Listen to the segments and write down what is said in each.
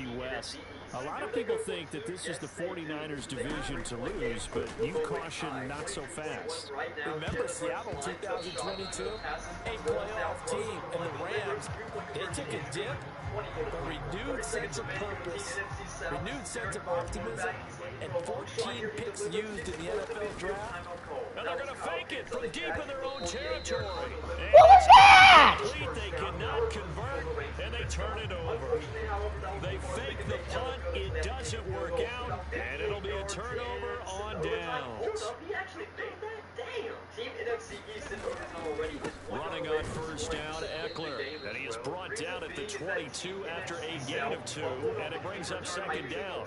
West. A lot of people think that this is the 49ers division to lose, but you caution not so fast. Remember Seattle 2022? A playoff team, and the Rams, they took a dip, but renewed sense of purpose, renewed sense of optimism, and 14 picks used in the NFL draft. And they're going to fake it from deep in their own territory. What was that? They cannot convert, and they turn it over. They fake the punt, it doesn't work out, and it'll be a turnover on downs. Running on first down, Eckler, and he is brought down at the 22 after a gain of 2, and it brings up second down.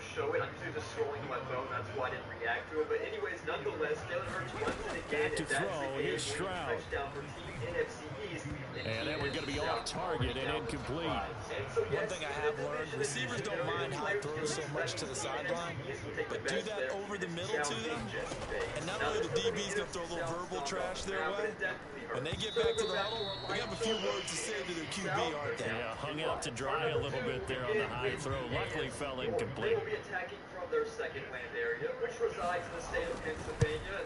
Back to throw, here's Stroud. And that one's going to be off target and incomplete. One thing I have learned, receivers don't mind high throws so much to the sideline, but do that over the middle to them. And not only the DB's going to throw a little verbal trash their way, when they get back to the huddle, they have a few words to say to their QB, aren't they? Yeah, hung out to dry a little bit there on the high throw. Luckily fell incomplete. Their second land area, which resides in the state of Pennsylvania.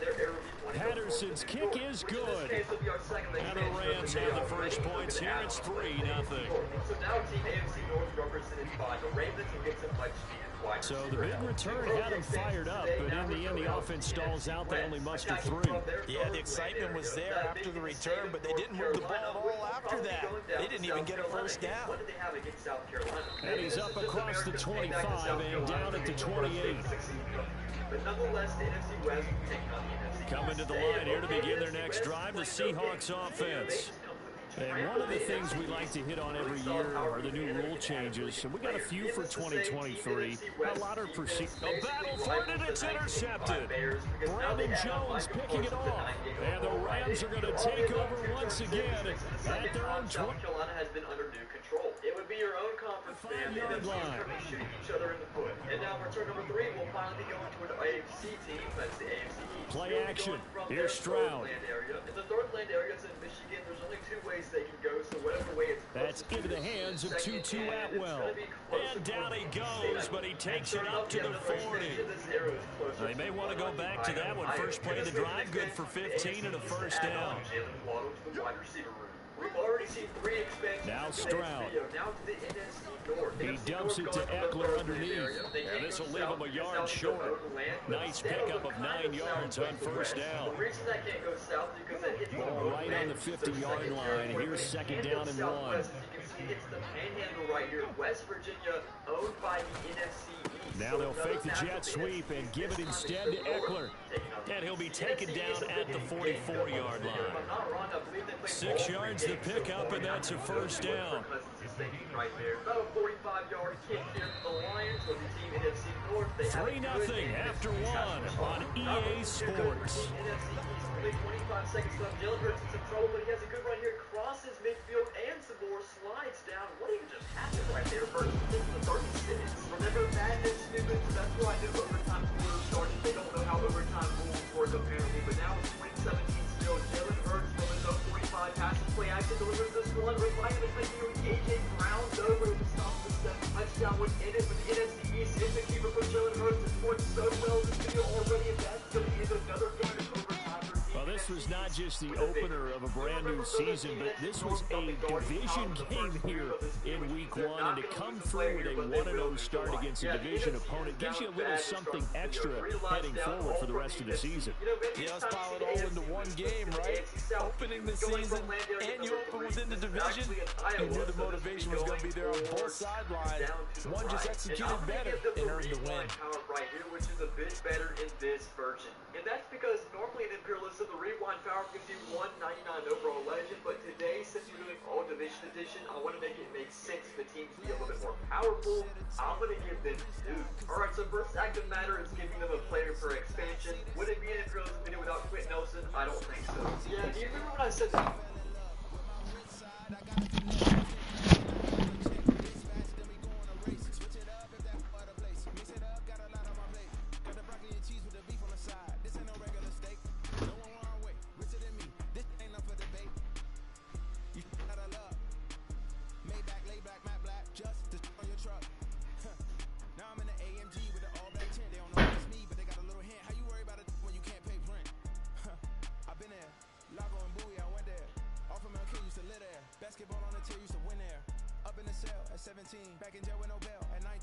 Patterson's kick is good. And the Rams have the first points here. It's 3-0. So now Team AFC North represented by the Ravens who gets a much needed wide So the big return had them fired up, but in the end the offense stalls out. They only muster 3. Yeah, the excitement was there after the return, but they didn't move the ball at all after that. They didn't even get a first down. And he's up across the 25 and down at the 28. But nonetheless, the NFC West taking on the NFC. Coming to the line here to begin their next drive, the Seahawks offense. And one of the things we like to hit on every year are the new rule changes. And we got a few for 2023. A lot are perceived. A battle for it, and it's intercepted. Brandon Jones picking it off. And the Rams are going to take over once again at their own 20. South Carolina has been under new control. It would be your own conference fan. The NFC is shooting each other in the foot. And now return number 3 will finally be going to an AFC team. That's the AFC East. Play action. Here's Stroud. In the third land area, it's in Michigan. There's only 2 ways they can go, so whatever way it's that's into the hands of Tutu Atwell. And down he goes, but he takes it up to the 40. They may want to go back to that one. First play of the drive, good for 15 and a first down. We've already seen 3 expansions. Now Stroud. Now to the NFC North. He dumps it to Eckler underneath. And this will leave him a yard short. Nice pickup of 9 yards on first down. The reason that can't go south is because that hits ball right on the 50-yard line. Here's second down and 1. It's the panhandle right here. West Virginia, owned by the NFC East. Now they'll fake the jet sweep and give it instead to Eckler. And he'll be taken down at the 44-yard line. 6 yards to pick up, and that's a first down. Right there. About a 45-yard kick here for the Lions with the team NFC North. 3-0 after 1 on EA Sports. NFC East, 25 seconds left. Jalen Hurts is in trouble, but he has a good run here. Crosses midfield and some more slides down. What even just happened right there? Hurts in the 30 minutes. Remember Madden and stupid? That's why I knew overtime rules started. They don't know how overtime rules work apparently, but now it's 2017 still. Jalen Hurts from his own 45 passes play action delivers this one. Right in the touchdown. AJ Brown's over to stop the 7th touchdown within it, but the NFC East is the keeper for Jalen Hurts. It's worked so well this video already, and that's going to be another game of overtime. Well, this was not just the opener of a brand new season, but this was a division game here in week 1, and to come through with a 1-0 start against a division opponent gives you a little something extra heading forward for the rest of the season. Yeah, let's pile it all into one game, right? Opening the season, and you open within the division. You knew the motivation was going to be there on both sidelines. One just executed better and earned the win. Right here, which is a bit better in this version. And that's because normally in Imperialist, the Rewind Power gives you 199 overall legend, but today, since you're doing all division edition, I want to make it make sense for teams to be a little bit more powerful. I'm going to give them 2. Alright, so first active matter is giving them a player per expansion. Would it be an Imperialist video without Quentin Nelson? I don't think so. Yeah, do you remember when I said that?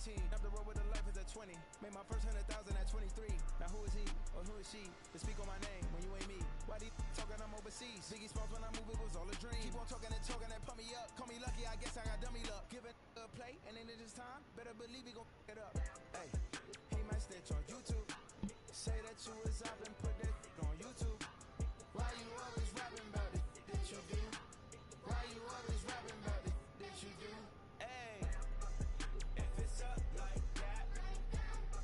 19. Up the road with a life is at 20. Made my first 100,000 at 23. Now who is he or who is she to speak on my name when you ain't me? Why these talking I'm overseas? Biggie Smalls when I move it was all a dream. Keep on talking and pump me up. Call me lucky, I guess I got dummy luck. Give it a play and then it is time. Better believe he gon' it up. Hey, he might snitch on YouTube. Say that you was up and put that on YouTube. Why you always rapping about it? Did you do? Why you always rapping about it? Did you do? Hey, if it's up like that,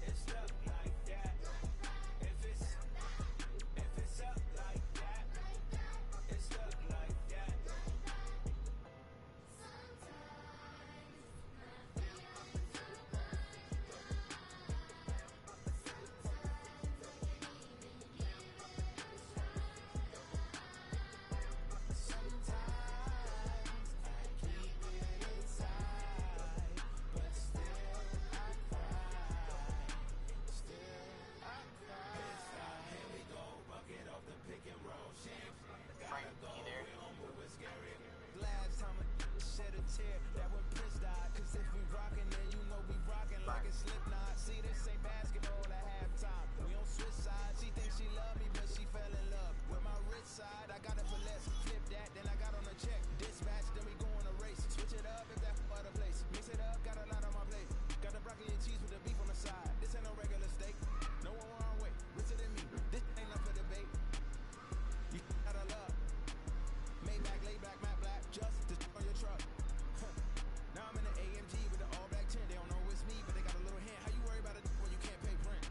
it's up like that. If it's up like that, it's up like that. Last time I shed a tear, that when Prince died. Cause if we rockin', then you know we rockin' like a Slipknot. See, this ain't basketball at halftime. We on switch sides. She thinks she love me, but she fell in love with my rich side. I got it for less. Flip that, then I got on a check. Dispatch, then we go on a race. Switch it up if that other place. Mix it up, got a lot on my plate. Got the broccoli and cheese with the beef on the side. This ain't no regular steak. No one wrong way. Richer than me. This ain't up for debate. You got a love. Maybach, lay back, matte black, just to on your truck. Now I'm in the AMG with the all black tint. They don't know it's me, but they got a little hint. How you worry about it when you can't pay rent?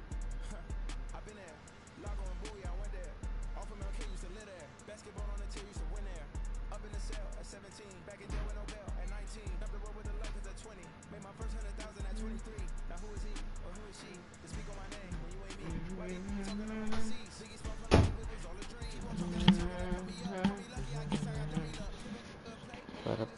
I've been there. Lago and Bowie, I went there. Off of MLK used to live there. Basketball on the tier used to win there. Up in the cell at 17. Back in jail with no bail at 19. Up the road with the life is at 20. Made my first 100,000 at 23. Now who is he or who is she to speak on my name when you ain't me? Why you talking on overseas? Biggie Smalls when I move it was all a dream. Keep on talking and pump me up. Call me lucky, I guess I got dummy luck. The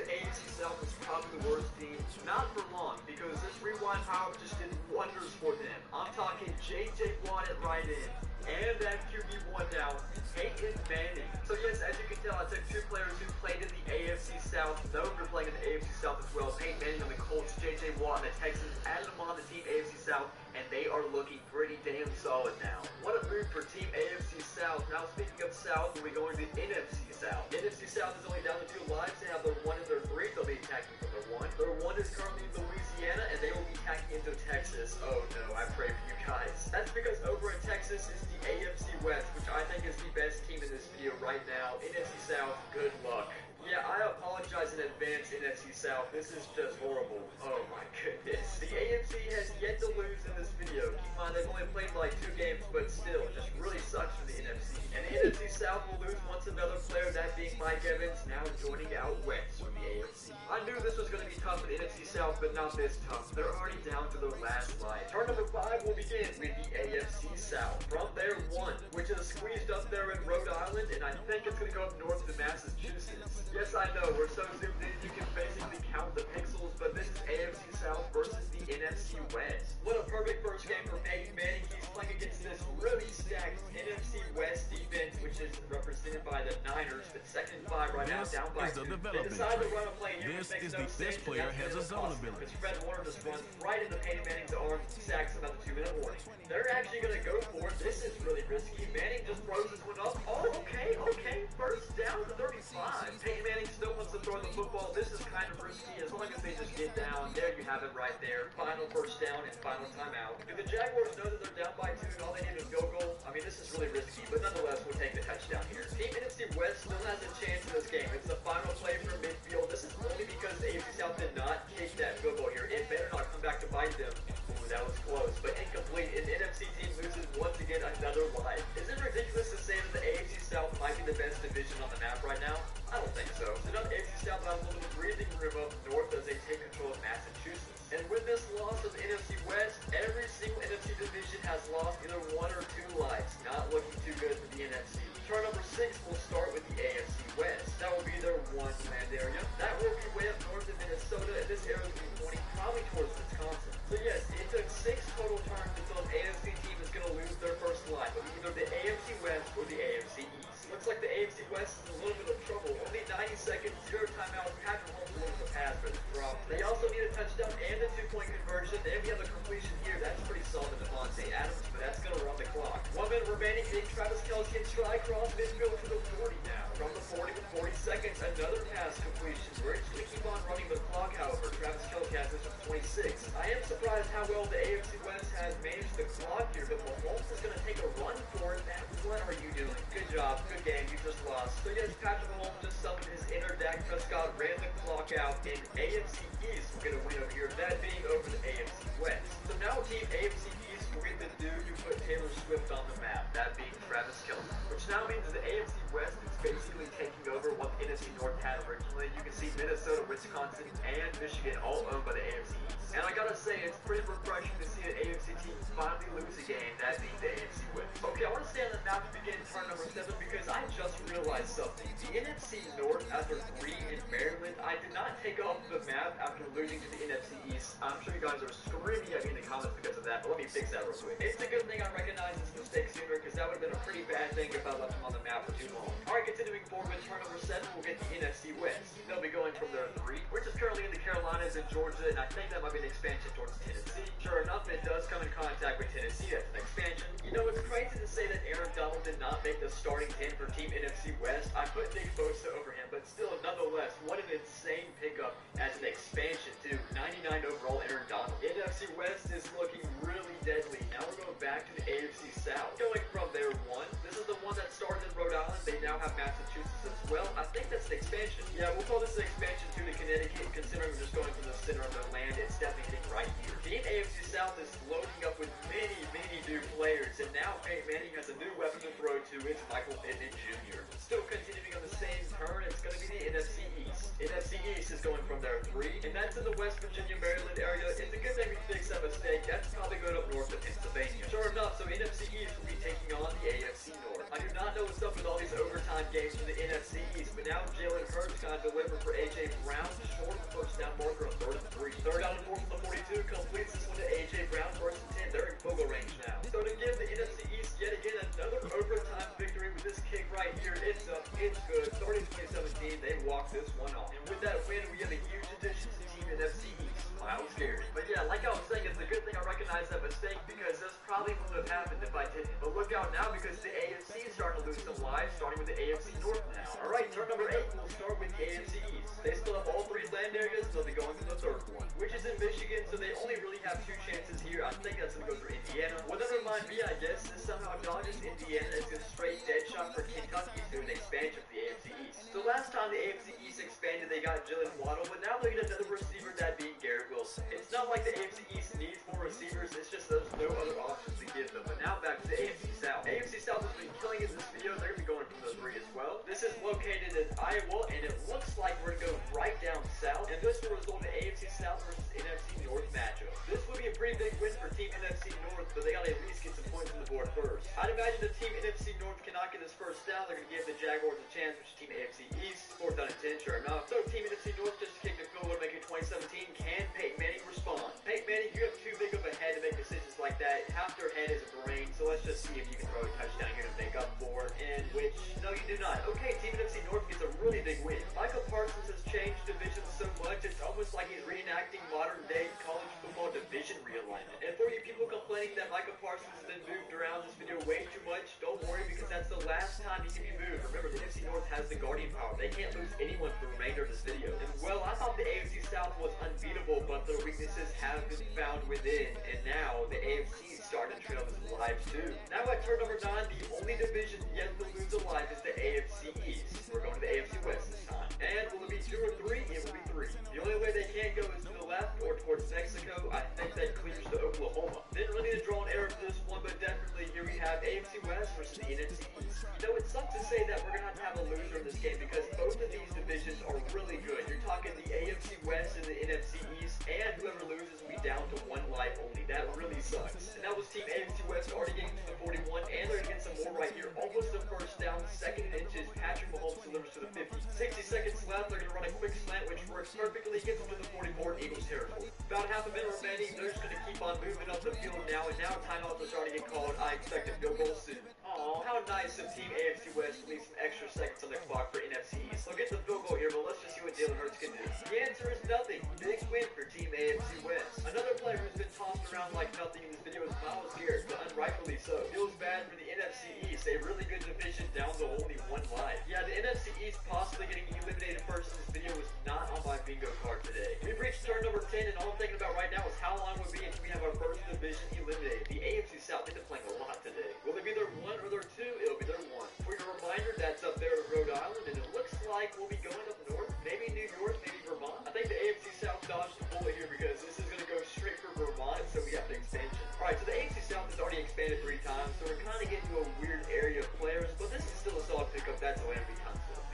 AFC South is probably the worst team, not for long, because this rewind power just did wonders for them. I'm talking J.J. Watt at right in, and that QB1 now, Peyton Manning. So yes, as you can tell, I took two players who played in the AFC South, known for playing in the AFC South as well. Peyton Manning on the Colts, J.J. Watt on the Texans, added them on the team AFC South, and they are looking pretty damn solid now. What a move for Team AFC South. Now speaking of South, we're going to the NFC South. NFC South is only down to 2 lives. They have their 1 and their 3. They'll be attacking for their 1. Their 1 is currently in Louisiana, and they will be attacking into Texas. Oh no, I pray for you guys. That's because over in Texas is the AFC West, which I think is the best team in this video right now. NFC South, good luck. Yeah, I apologize in advance, NFC South. This is just horrible. Oh my goodness. The AFC has yet to lose in this video. Keep in mind, they've only played like 2 games, but still, it just really sucks for the NFC. And the NFC South will lose once another player, that being Mike Evans, now joining out west from the AFC. I knew this was going to be tough for the NFC South, but not this tough. They're already down to their last line. Turn number 5 will begin with the AFC South. From their 1, which is squeezed up there in Rhode Island, and I think it's going to go up north to Massachusetts. Yes, I know, we're so zoomed in, you can basically count the pixels, but this is AFC South versus the NFC West. What a perfect first game for Peyton Manning. He's playing against this really stacked NFC West defense, which is represented by the Niners, but 2nd and 5 right now, down by 2. They decide to run a play here, which makes no sense. This player has a zone ability. Fred Warner just runs right into Peyton Manning's arm, sacks him at the 2-minute warning. They're actually going to go for it. This is really risky. Manning just throws this one up. Oh, okay. First down to 35. Peyton Manning still wants to throw the football. This is kind of risky as long as they just get down. There you have it right there. Final first down and final timeout. Do the Jaguars know that they're down by 2 and all they need is a field goal? I mean, this is really risky, but nonetheless, we'll take the touchdown here. Team NFC West still has a chance in this game. It's the final play from midfield. This is only because the AFC South did not kick that field goal here. It better not come back to bite them. Ooh, that was close, but incomplete. An NFC team loses once again another life. Is it ridiculous to say that the AFC South might be the best division on the map right now? I don't think so. So now the AFC South has a little bit of breathing room up north as they take control of Massachusetts. And with this loss of the NFC West, every single NFC division has lost either 1 or 2 lives. Not looking too good for the NFC. Turn number 6 will start with the AFC West. That will be their 1 land area. That will be way up north of Minnesota, and this area will be pointing probably towards Wisconsin. So yes, it took 6 total turns until an AFC team is going to lose their first life of either the AFC West or the AFC East. Looks like the AFC AFC West is in a little bit of trouble. Only 90 seconds, 0 timeouts. Patrick Mahomes looking for pass for the drop. They also need a touchdown and a 2-point conversion. And we have a completion here. That's pretty solid, Devontae Adams, but that's going to run the clock. 1 minute remaining. Travis Kelce can try cross midfield to the 40 now. From the 40 with 40 seconds, another pass completion. We're just going to keep on running the clock, however. Travis Kelce has this with 26. I am surprised how well the AFC West has managed the clock here, but Mahomes is going to take a run for it. Man, what are you doing? Good job. Good game. You just lost. So yes, Patrick Mahomes just summoned his inner Dak Prescott, ran the clock out in AFC East. We're going to win over here, that being over the AFC West. So now team AFC East will get the dude who put Taylor Swift on the map, that being Travis Kelce. Which now means the AFC West is basically taking over what the NFC North had originally. You can see Minnesota, Wisconsin, and Michigan all owned by the AFC East. And I gotta say, it's pretty refreshing to see an AFC team finally lose a game, that being the AFC West. Okay, I want to stay on the map to begin turn number 7 because I just realized something. The NFC North, after 3 in Maryland, I did not take off the map after losing to the NFC East. I'm sure you guys are screaming at me in the comments because of that, but let me fix that real quick. It's a good thing I recognized this mistake sooner because that would have been a pretty bad thing if I left them on the map for too long. Alright, continuing forward with turn number 7, we'll get the NFC West. They'll be going from their 3, which is currently in the Carolinas and Georgia, and I think that might be an expansion towards Tennessee. Sure enough, it does come in contact with Tennessee. That's an expansion. You know, it's crazy to say that Aaron Donald did not make the starting 10 for Team NFC West. I put Nick Bosa over him, but still, nonetheless, what an insane pickup as an expansion to 99 overall Aaron Donald. NFC West is looking really deadly. Now we're going back to the AFC South. Going from their 1, this is the one that started in Rhode Island. They now have Massachusetts as well. I think that's an expansion. Yeah, we'll call this an expansion to Connecticut, considering we're just going from the center of their land. It's definitely hitting right here. Team AFC South is loading up with many new players, and now Peyton Manning has a new weapon to throw to. It's Michael Pittman Jr. Still continuing on the same turn, it's going to be the NFC East. NFC East is going from their 3, and that's in the West Virginia, Maryland area. It's a good thing we fixed that mistake. That's probably going up north of Pennsylvania. Sure enough, so NFC East will be taking on the AFC North. I do not know what's up with all these overtime games for the NFC East, but now Jalen Hurts going to deliver for A.J. Brown, short first down marker on 3rd and 3. 3rd down and 4 from the 42, completes this one to A.J. Brown, 1st and 10. They're in football range now. So to give the NFC East yet again another overtime victory with this kick right here, it's up, it's good. 30-2017, they walk this one off. And with that win, we have a huge addition to Team NFC East. Wow, scary. But yeah, like I was saying, it's a good thing I recognized that mistake because this probably wouldn't have happened if I didn't. But look out now because the AFC is starting to lose some lives, starting with the AFC North now. Alright, turn number 8, we'll start with the AFC East. They still have all 3 land areas, so they'll be going to the 3rd one, which is in Michigan, so they only really have 2 chances here. I think that's going to go through Indiana. Whatever it might be, I guess, this somehow dodges Indiana. It's a straight dead shot for Kentucky through an expansion for the AFC East. So last time the AFC East expanded, they got Jalen Waddle, but now they get another receiver, that being Garrett Wilson. It's not like the AFC East needs more receivers, it's just there's no other options to give them. But now back to the AFC South. AFC South has been killing in this video. They're going to be going from the 3 as well. This is located in Iowa, and it looks like we're going to go right down south, and this will result in the AFC South versus NFC North matchup. This would be a pretty big win for Team NFC North, but they got to at least get some points on the board first. I'd imagine the Team NFC North cannot get this first down. They're going to give the Jaguars a chance, which is Team AFC East. 4th down and 10, sure enough. So Team NFC North just kicked the field goal to make it 2017. Can Peyton Manning respond? Peyton Manning, you have too big of a head to make decisions like that. Half their head is a brain, so let's just see if you can throw a touchdown here to make up for it, and which, no, you do not. Okay, Team NFC North gets a really big win. Michael Parsons has changed divisions so much, it's almost like he's reenacting modern-day college football division realignment. And for you people complaining that Michael Parsons has been moved around this video way too much, don't worry, because that's the last time he can be moved. Remember, the NFC North has the Guardian power. They can't lose anyone for the remainder of this video. And, well, I thought the AFC South was unbeatable, but their weaknesses have been found within, and now the AFC is starting to trail his lives too. Now at turn number 9, the only division yet to lose alive is the AFC East. We're going to the AFC West this time. And will it be 2 or 3? It will be 3. The only way they can't go is to the left or towards Mexico. I think that clears to Oklahoma. Didn't really need to draw an arrow for this one, but definitely here we have AFC West versus the NFC East. You know, it sucks to say that we're going to have a loser in this game because both of these divisions are really good. You're talking the AFC West and the NFC East, and whoever loses will be down to 1 life only. That really sucks. And that was Team AFC West already getting to the 41, and they're going to get some more right here. Almost the first down, 2nd and inches. Patrick Mahomes delivers to the 50. 60 seconds left. They're going to run a quick slant, which works perfectly. Gets them to the 44 Eagles territory. About half a minute remaining. They're just going to keep on moving up the field now, and now timeouts are starting to get called. I expect a field goal soon. Aw, how nice of Team AFC West to leave some extra seconds on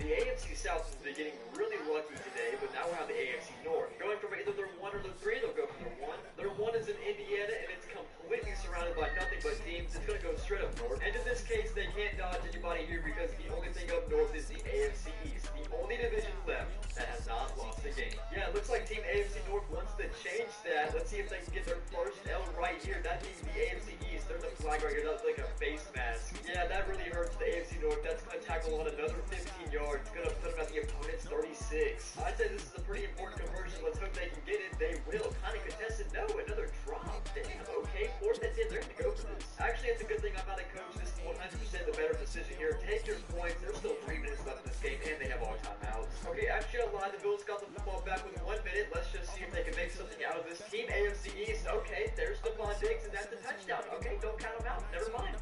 The AFC South has been getting really lucky today, but now we're on the AFC North. Going from either their 1 or their 3, they'll go for their 1. Their 1 is in Indiana, and it's completely surrounded by nothing but teams. It's going to go straight up north. And in this case, they can't dodge anybody here because the only thing up north is the AFC East, the only division left that has not lost a game. Yeah, it looks like Team AFC North wants to change that. Let's see if they can get their first L right here. That means the AFC East. There's a flag right here. That's like a face mask. Yeah, that really hurts the AFC North. That's going to tackle on another 15 yards. Going to put them at the opponent's 36. I'd say this is a pretty important conversion. Let's hope they can get it. They will. Kind of contested. No, another drop. Damn, okay. 4th and 10. They're going to go for this. Actually, it's a good thing I'm not a coach. This is 100% the better decision here. Take your points. There's still 3 minutes left in this game, and they have all timeouts. Okay, actually, a lot of the Bills got the football back with 1 minute. Let's just see if they can make something out of this. Team AFC East. Okay, there's Stephon Diggs, and that's a touchdown. Okay, don't count him out. Never mind.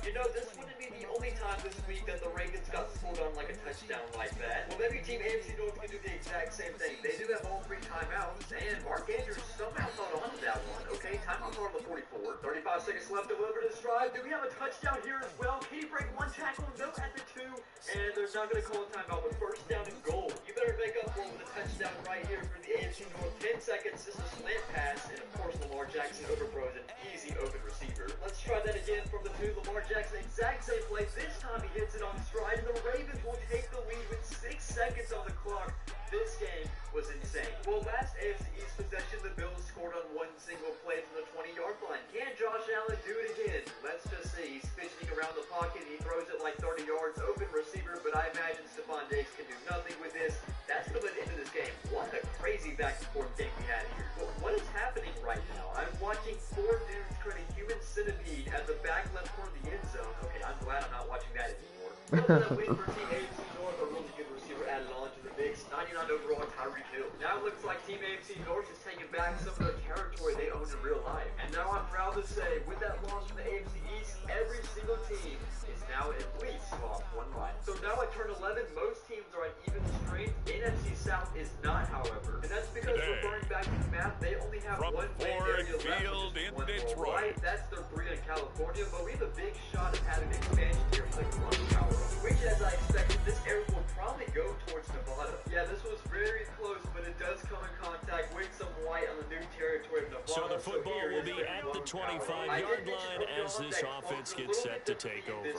You know, this wouldn't be the only time this week that the Ravens got scored on like a touchdown like that. Well, maybe Team AFC North can do the exact same thing. They do have all 3 timeouts, and Mark Andrews somehow thought on to that one. Okay, timeout on the 44. 35 seconds left to deliver this drive. Do we have a touchdown here as well? Can he break 1 tackle? No at the 2, and they're not going to call a timeout with 1st down and goal. You better make up for it with a touchdown right here for the AFC North. 10 seconds. This is a slant pass, and of course Lamar Jackson overthrows an easy open receiver. Let's try that again from the 2. Lamar Jackson, exact same play. This time he hits it on stride, and the Ravens will take the lead with 6 seconds on the clock. This game was insane. Well, last AFC East possession, the Bills scored on 1 single play from the 20-yard line. Can Josh Allen do it again? Let's just see. He's fidgeting around the pocket. He throws it like 30 yards, open receiver, but I imagine Stephon Diggs can do nothing with this. That's the end of this game. What a crazy back-and-forth game we had here. But what is happening right now? I'm watching 4 dudes create a human centipede at the back left corner of the end zone. Okay, I'm glad I'm not watching that anymore. That win for Team AFC North, a really good receiver added on to the mix. 99 overall, Tyreek Hill. Now it looks like Team AFC North is taking back some of the territory they owned in real life. And now I'm proud to say, with that loss from the AFC East, every single team is now at least lost 1 line. So now at turn 11, most teams are at even strength. NFC South is not, however. And that's because referring back to the map, they only have from 1 win area left, in which is 1 more, right? Detroit. That's their 3 in California, but we have a big shot of having an expansion here for the Columbus Power. Which, as I expected, this area will probably go towards Nevada. Yeah, this was very close, but it does come in contact with some white on the new territory of Nevada. So the football will be at the 25-yard line as this offense gets set to take over.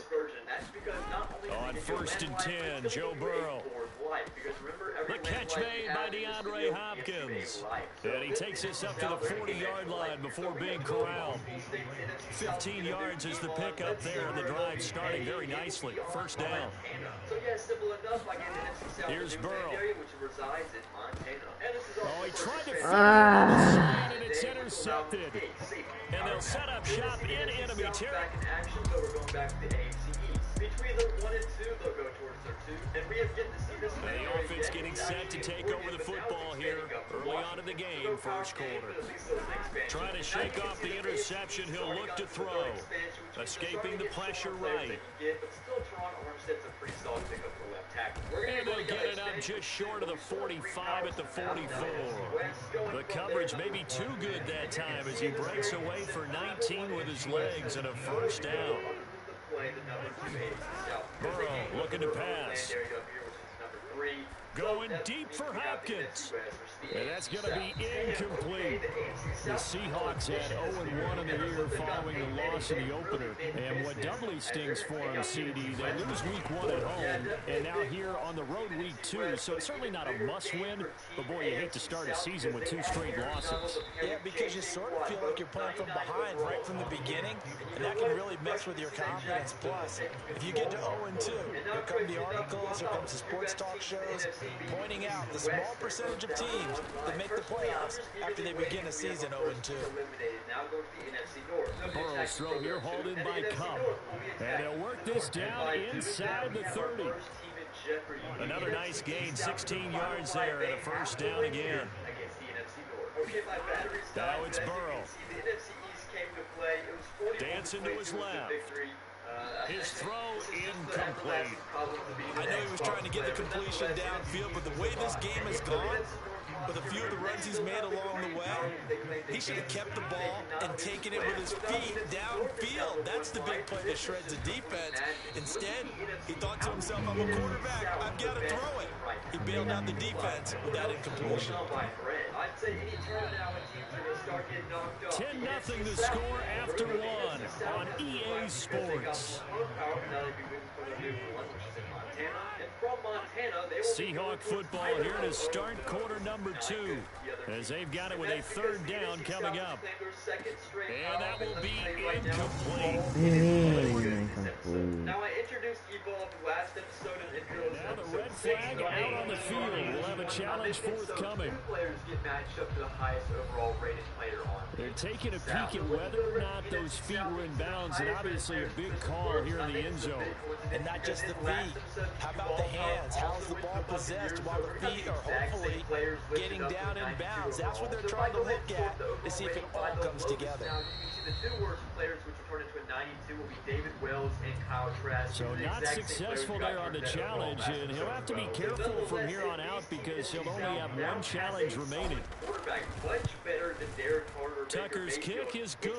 On 1st and 10, Joe Burrow. The catch made by DeAndre Hopkins. And he takes this up to the 40-yard line before being corralled. 15 yards is the pickup there, and the drive starting very nicely. 1st down. Here's Burrow. Oh, he tried to and it's intercepted. And they'll set up shop in enemy territory. Between the 1 and 2, they'll go towards their 2. And we have yet to see this. The offense getting set to take over the football here early on in the game, 1st quarter. Trying to shake off the interception, he'll look to throw. Escaping the pressure right. And they'll get it up just short of the 45 at the 44. The coverage may be too good that time as he breaks away for 19 with his legs and a 1st down. Burrow looking to pass. Going deep for Hopkins. And that's going to be incomplete. The Seahawks had 0-1 in the year following the loss in the opener. And what doubly stings for them, CD, they lose week 1 at home, and now here on the road week 2. So it's certainly not a must-win, but boy, you hate to start a season with 2 straight losses. Yeah, because you sort of feel like you're playing from behind right from the beginning, and that can really mess with your confidence. Plus, if you get to 0-2, here come the articles, here comes the sports talk shows, pointing out the small percentage of teams that make the playoffs after they begin a season 0-2. Burrow's throw here hauled in by Cup. And they'll work this down inside the 30. Another nice gain, 16 yards there, and a 1st down again. Now it's Burrow. Dancing to his left. His throw incomplete. I know he was trying to get the completion downfield, but the way this game has gone, with a few of the runs he's made along the way, he should have kept the ball and taken it with his feet downfield. That's the big play that shreds the defense. Instead, he thought to himself, I'm a quarterback. I've got to He bailed out the defense with that incompletion. I'd say any turn now when teams are going to start getting knocked off. 10-0 the score after one on EA Sports. Seahawk football here to start quarter number 2 as they've got it with a third down coming up. And that will be incomplete. Now I introduced Evolved last episode of Intros. Now the red flag out on the field. We'll have a challenge forthcoming. Two players get matched up to the highest overall rated player on. They're taking a peek at whether or not those feet were in bounds, and obviously a big call here in the end zone. And not just the feet. How about the hands? How's the ball possessed while the feet are hopefully getting down in bounds? That's what they're trying to look at to see if it all comes together. The two worst players which will turn into a 92 will be David Wells and Kyle Trask. So not successful there on the challenge, and he'll have to be careful from here on out because he'll only have one challenge remaining. Tucker's kick is good,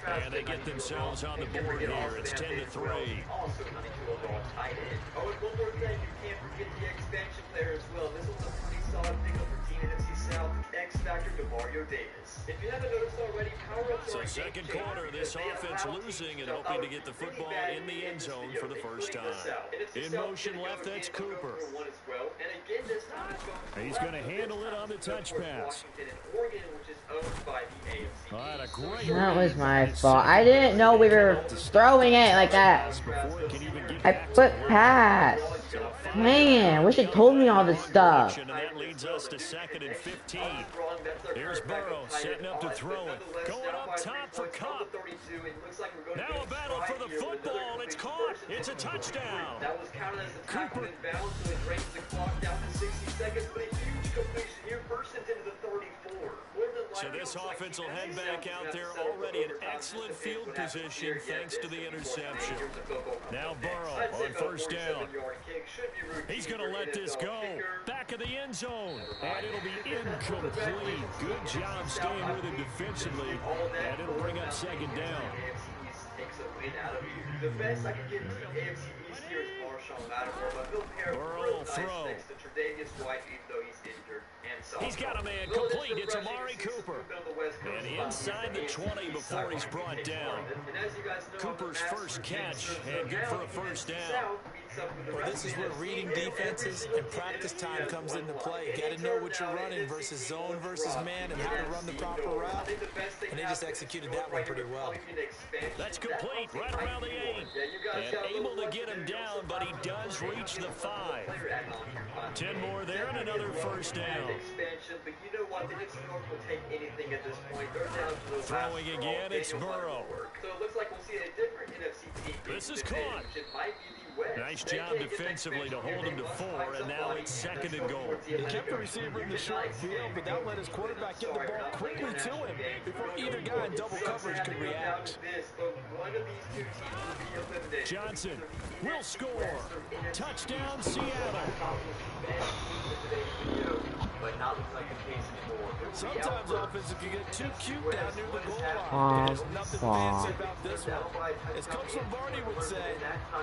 and they get themselves on the board here. It's 10-3. Also 92 overall tight end. Oh, and one more thing, you can't forget the expansion player as well. This was a pretty solid pickup for Team NFC South. X-Factor DeMario Davis. If you haven't noticed already, power-ups So are second quarter, this offense losing and hoping to get the football in the end zone for the first time. In motion left, that's Cooper. He's going to handle it on the touch pass. A great That was my fault. I didn't know we were throwing it like that. I put pass. Man, wish it told me all this stuff. And that leads us to 2nd and 15. Here's Burrow setting up to throw it. Going up top for Cup. Now a battle for the football. It's caught. It's a touchdown. That was counted as a tackle in bounds, so it drains the clock down to 60 seconds, but a huge completion here, burst into the 34. So this offense will head back out there already in excellent field position thanks to the interception. Now Burrow on first down. He's going to let this go. Back of the end zone. And it'll be incomplete. Good job staying with him defensively. And it'll bring up second down. The best I can give to the AFC East here is Marshawn Lattimore, but he'll pair real nice next to Tre'Davious White, even though he's injured. He's got a man complete. It's Amari Cooper. And inside the 20 before he's brought down. Cooper's first catch and good for a first down. Well, this is where reading defenses and practice time comes into play. You got to know what you're running versus zone versus man and how to run the proper route. And they just executed that one pretty well. That's complete right around the 8. And able to get him down, but he does reach the 5. 10 more there and another first down. Throwing again, it's Burrow. So it looks like we'll see a different NFC team. This is caught. Nice job defensively to hold him to 4, and now it's 2nd and goal. He kept the receiver in the short field, but that let his quarterback get the ball quickly to him before either guy in double coverage could react. Johnson will score. Touchdown, Seattle. Sometimes offensive can get too cute down near the goal line. There's nothing fancy about this one. As Coach Lombardi would say,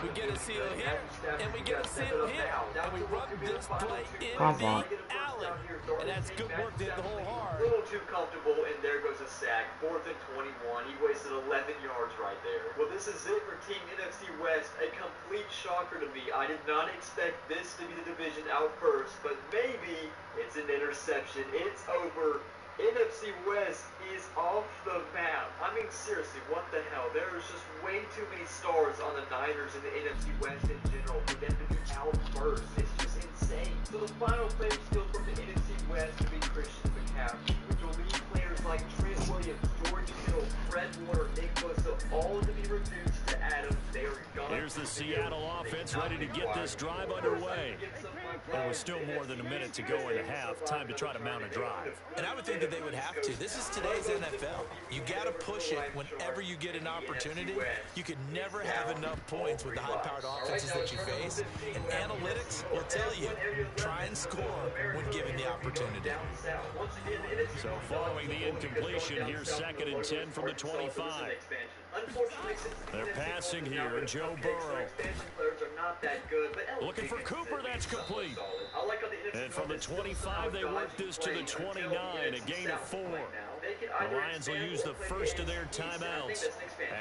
we get a seal here, and we get a seal here, and we run this play in the alley. And that's good work to hit the hole hard. A little too comfortable, and there goes a sack. 4th and 21. He wasted 11 yards right there. Well, this is it for Team NFC West. A complete shocker to me. I did not expect this to be the division out first, but maybe it's an interception. It's over. NFC West is off the map. I mean, seriously, what the hell? There's just way too many stars on the Niners and the NFC West in general for them to be out first. It's just insane. So the final players still from the NFC West to be Christian McCaffrey, which will leave players like Trent Williams, George Kittle, Fred Warner, Nick Bosa, all to be reduced to atoms. They are gone. Here's the Seattle offense ready to get this drive underway. There was still more than a minute to go in the half. Time to try to mount a drive. And I would think that they would have to. This is today's NFL. You got to push it whenever you get an opportunity. You could never have enough points with the high-powered offenses that you face. And analytics will tell you, try and score when given the opportunity. So following the incompletion, here's 2nd and 10 from the 25. They're passing here, and Joe Burrow. Looking for Cooper, that's complete. I like And from the 25, they work this to the 29, a gain of 4. The Lions will use the first of their timeouts,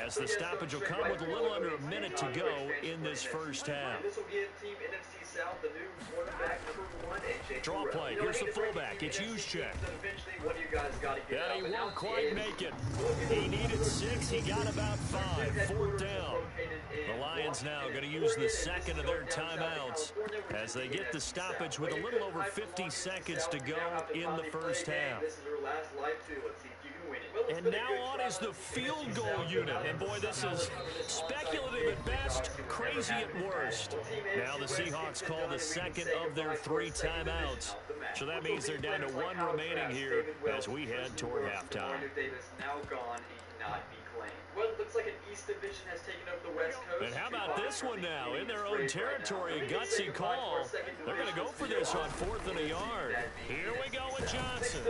as the stoppage will come with a little under a minute to go in this first half. Draw play. Here's the fullback. It's Juszczyk. Yeah, he won't quite make it. He needed 6. He got about 5. 4th down. The Lions now going to use the second of their timeouts as they get the stoppage with a little over 50 seconds to go in the first half. And now on is the field goal unit. And boy, this is speculative at best, crazy at worst. Now the Seahawks call the second of their 3 timeouts. So that means they're down to 1 remaining here as we head toward halftime. Well, it looks like an East Division has taken over the West Coast. And how about this one now? In their own territory, a gutsy call. They're going to go for this on 4th and a yard. Here we go with Johnson.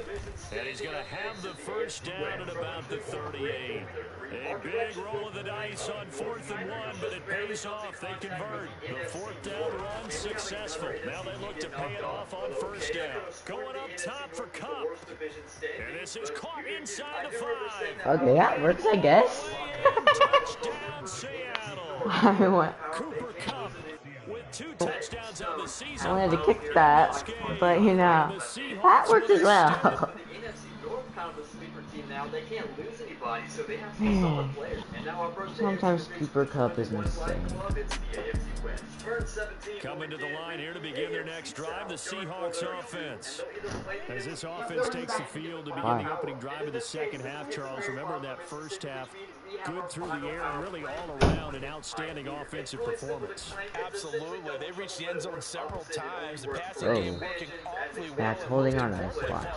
And he's going to have the first down at about the 38. A big roll of the dice on 4th and 1, but it pays off. They convert. The 4th down run successful. Now they look to pay it off on 1st down. Going up top for Cup. And this is caught inside the 5. Okay, that works, I guess. Touchdown, Seattle. I went. Cooper Cup with 2 touchdowns on the season. I wanted to kick that, but you know, that worked as well. The NFC North kind of a sleeper team now. They can't lose anybody, so they have some solid players. And now our first Sometimes Cooper Cup is insane. It's the AFC West. Turn 17. Coming to the line here to begin their next drive, the Seahawks offense. As this offense takes the field to begin the opening drive of the second half, Charles, remember in that first half, good through the air and really all around an outstanding offensive performance. Absolutely. They reached the end zone several times. The passing game working awfully well. That's holding on to that spot.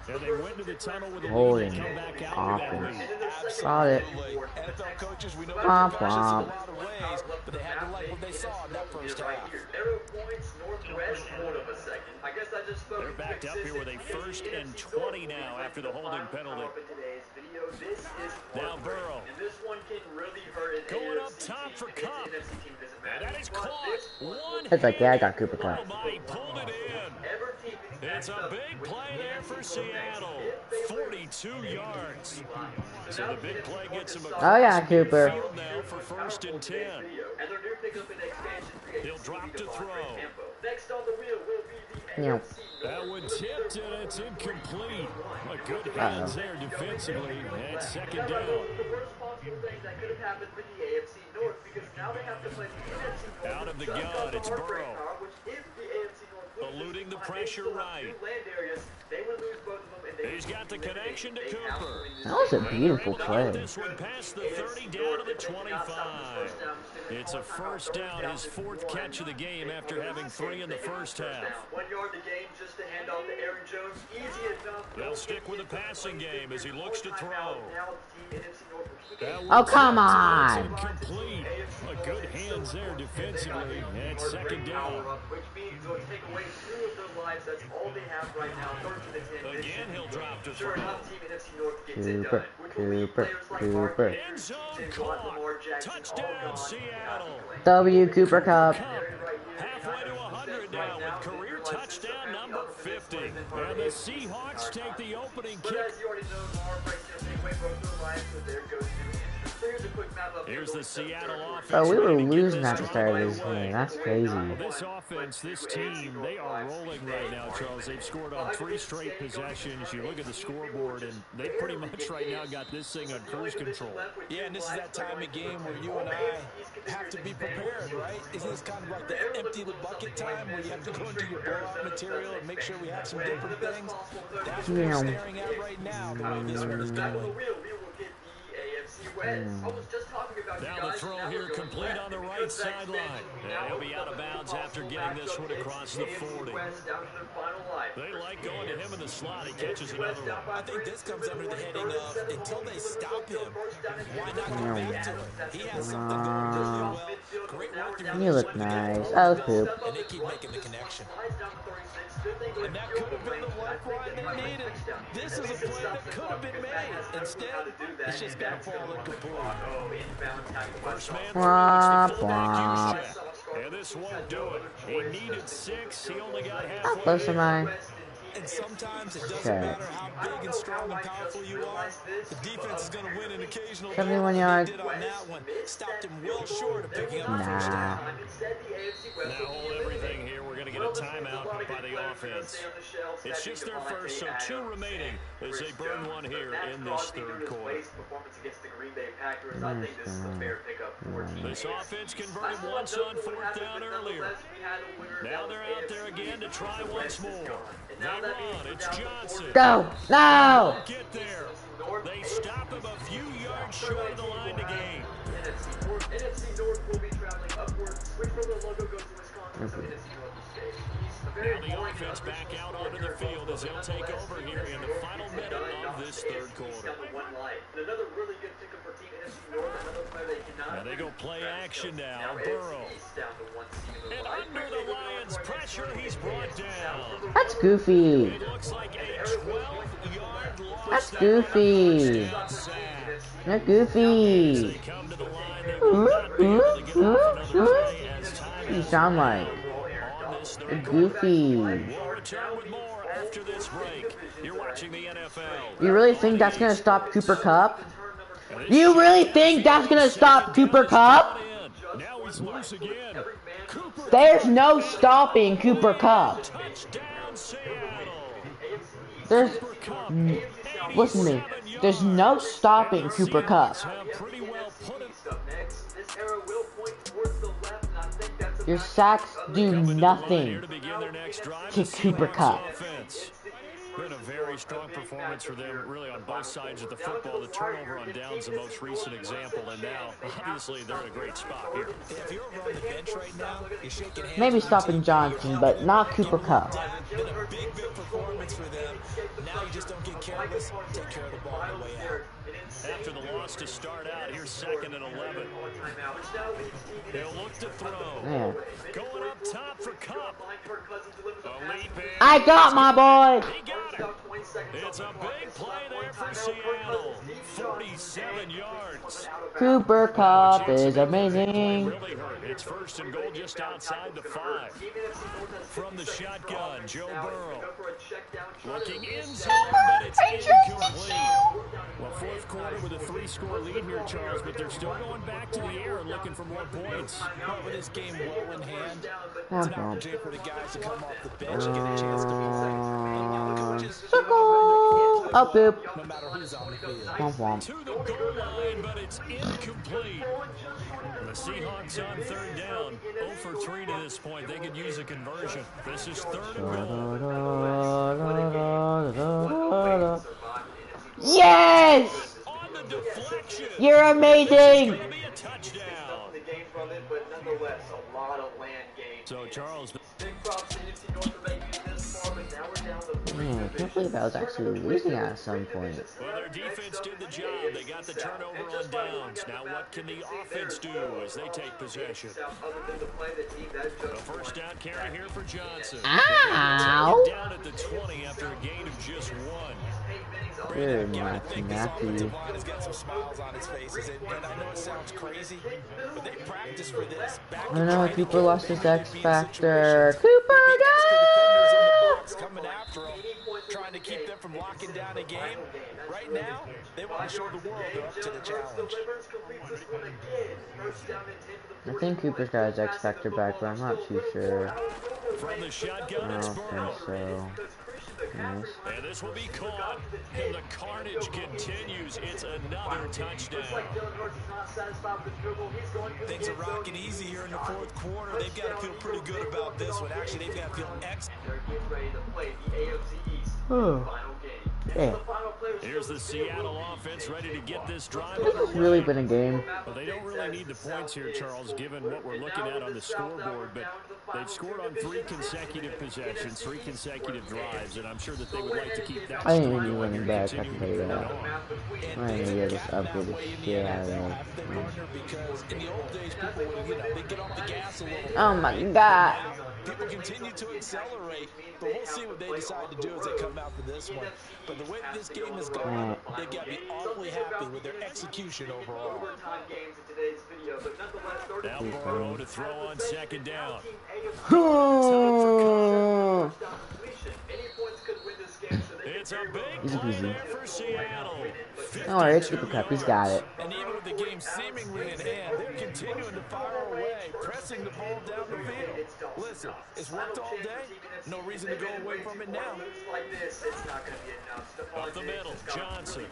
And they went to the tunnel with a Holding lead and come back out with that offense. lead. Got it. NFL coaches, we know Womp they're cautious in a womp. lot of ways, but they had to like what they saw in that first half. Arrow points northwest. Hold up a second. I guess I just spoke. They're backed up here with a 1st and 20 now after the holding penalty. Now Burrow. And this one can really hurt it. Going up top for Cup. And that is caught. One It's like, yeah, I got Cooper Cup. Oh my, he pulled it in. It's a big play there for Seattle. 42 yards. So the big play gets him Oh yeah, Cooper. field now for 1st and 10. And their new pickup in expansion. He'll drop to throw. Next on the wheel will be the Yeah. That one tipped and it's incomplete. A good hands there defensively. And 2nd down. The worst possible thing that could have happened with the AFC North, because now they have to play the NFC North. Out of the gun, it's Burrow. Which if the AFC North Eluding the pressure right. land areas, they would lose both of them, and they He's got the connection to Cooper. That was a beautiful Able to play. get this one past the 30 down to the 25. It's a 1st down, his 4th catch of the game after having 3 in the first half. 1 yard the game just to hand off to Aaron Jones. Easy enough. They'll stick with the passing game as he looks to throw. Now the team NFC North will keep it. Oh, come It's on. incomplete. A good hands there defensively. And 2nd down. Which means they'll take away 2 of their lives. That's all they have right now. 13 to 10. Again, he'll drop to Sure throw. enough, team NFC North gets it Cooper, done. Which will leave Cooper, players like Cooper. Mark End zone caught. Touchdown, Seattle. W Cooper Cup. Halfway to 100 now with career touchdown number 50. And the Seahawks take the opening But kick. as you already know, Mark right here, take away both of the lines, so there goes the answer. So here's a quick map of Here's the Seattle offense. Oh, we were ready to get losing this at the drive start of this underway. game. That's crazy. This offense, this team, they are rolling right now, Charles. They've scored on 3 straight possessions. You look at the scoreboard, and they pretty much right now got this thing on cruise control. Yeah, and this is that time of game where you and I have to be prepared, right? Isn't this kind of like the empty the bucket time where you have to go into your blowout material and make sure we have some different things? That's what we're staring at right now, the way this one is going. Now the throw here complete on the right sideline. And he'll be out of bounds after getting this one across the 40. They like going to him in the slot. He catches another one. I think this comes under the heading of until they stop him, why not go back to it? He has something going really well. Great work through You look nice. Oh, poop. and they keep making the connection. And that could have been the one play they needed. This is a play that could have been made. Instead, it's just going to fall incomplete. First man Womp through, it's the fullback, womp. Juszczyk. And this won't do it. He needed 6. He only got How halfway. close am I? And sometimes it doesn't Okay. matter how big and strong and powerful you are. The defense is going to win an occasional 71 game. yards. They did on that one. Stopped him well short of picking up the first Nah. down. Now hold everything here. We're going to get a timeout by the offense. It's just their first, so 2 remaining as they burn one here in this third quarter. This offense converted once on 4th down earlier. Now they're out there again to try once more. They run. It's Johnson. Go! No! Get there. They stop him a few yards short of the line to gain. NFC North will be traveling upward. Switch for the logo goes to Wisconsin. NFC North will stay. Now the offense back out onto the field as they'll take over here in the final minute of this third quarter. Another really good pickup for Team NFC North. Another player they cannot. Now they go play action now. Burrow. And under the Lions' pressure, he's brought down. That's goofy. It looks like a 12-yard loss. That's goofy. Not goofy. They come to the line. They will not be able to get off another play as time You sound like on this a third goofy. We'll return with more after this break. You're watching the NFL. You really think that's gonna stop Cooper Kupp? You really think that's gonna stop Cooper Kupp? Now he's loose again. Cooper There's no stopping Cooper Kupp. touchdown Seattle. There's listen to me. There's no stopping Cooper Kupp. Have pretty well put it. Your sacks do nothing to Cooper Kupp. Been a very strong performance for them, really, on both sides of the football. The turnover on downs, the most recent example, and now, obviously, they're in a great spot here. If you're over on the bench right now, you're shaking hands. Maybe stopping Johnson, but not Cooper Kupp. Been a big performance for them. Now you just don't get careless. Take care of the ball on the way out. After the loss to start out, here's 2nd and 11. They'll look to throw. Yeah. Going up top for Kupp. A leap in. I got my boy. He got it. It's a big play there for Seattle. 47 yards. Cooper Kupp is amazing. Really hurt. It's 1st and goal just outside the 5. From the shotgun, Joe Burrow. Looking in zone, but it's incomplete. Well, 4th quarter with a 3-score lead here, Charles, but they're still going back to the air and looking for more points. But with this game well in hand, it's Womp an womp. opportunity for the guys to come off the bench and get a chance to be coaches. Circle. Up, boop. No matter who's on the field. Womp womp. To the goal line, but it's incomplete. The Seahawks on 3rd down. 0 for 3 to this point. They could use a conversion. This is 3rd and goal. Yes! On the deflection. You're amazing! It'll be a touchdown. The game from it, but nonetheless, a lot of land gain. So, Charles, Big props to NFC North for making it this far, but now we're down to Man, I can't believe I was actually losing at some point. well, their defense did the job. They got the turnover on downs. Now what can the offense do as they take possession? other than the play the team that A 1st down carry here for Johnson. Ow! Down at the 20 after a gain of just 1. Good, I Matthew. think this offensive line has got some smiles on his faces, and I know it sounds crazy, but they practice for this. Back I know and Cooper lost his X being in factor. situations Cooper, where the extra defenders in the go! box coming after him, trying to keep them from locking down a game. Right now, they want to show the world they're up to the challenge. I think Cooper's got his X factor back, but I'm not too sure. From the I shotgun, it's don't Burrow. think so. Nice. And this will be caught. And the carnage continues. It's another touchdown. Things are rocking easy here in the 4th quarter. They've got to feel pretty good about this one. Actually, they've got to feel excellent. Oh. Yeah. Here's the Seattle offense ready to get this drive This has really been a game. Well, they don't really need the points here, Charles, given what we're looking at on the scoreboard, but they've scored on 3 consecutive possessions, 3 consecutive drives, and I'm sure that they would like to keep that I ain't streak even going winning and back, I continue can tell you moving that. on. I ain't gonna just upgrade the shit out of it. Because in the old days, people would, they get off the gas a little. Oh my god. People continue to accelerate, but we'll see what they decide to do as they come out for this one. But the way this game has gone, they've got to be awfully happy with their execution overall. Now Burrow to throw on second down. It's a big play there for Seattle. No worries, Super Cup, he's got it. And even with the game seemingly in hand, they're continuing to fire away, pressing the ball down the field. Listen, it's worked all day. No reason to go away from it now. Up the middle, Johnson.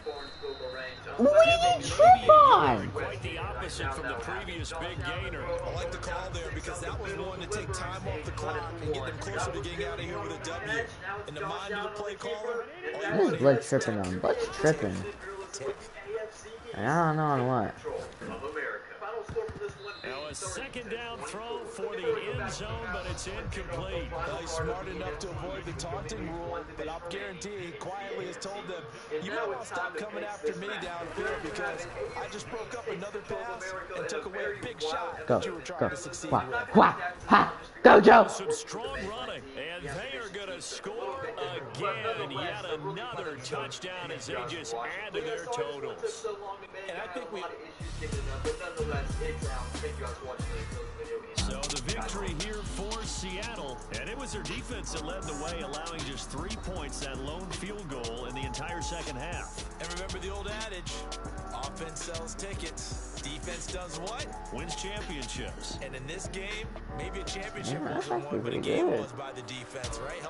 What did he trip on? Quite the opposite from the previous big gainer. I like the call there because that was one to take time off the clock and get them closer to getting out of here with a W. In the mind of the play caller, What is Blood tripping on? Blood's tripping. And I don't know on what. Now a second down throw for the end zone, but it's incomplete. Well, he's smart enough to avoid the taunting rule, but I'll guarantee he quietly has told them, you might want to stop coming after me downfield because I just broke up another pass and took away a big shot Go, that you were trying go. to succeed Wah, with. wah, ha. Go, Joe. Some strong running, and they are going to score again. Yet another touchdown as they just add to their totals. And I think So the victory here for Seattle, and it was their defense that led the way, allowing just 3 points, that lone field goal in the entire second half. And remember the old adage, offense sells tickets, defense does what? Wins championships. And in this game, maybe a championship Yeah, that's wasn't won, but a actually game good. was by the defense, right?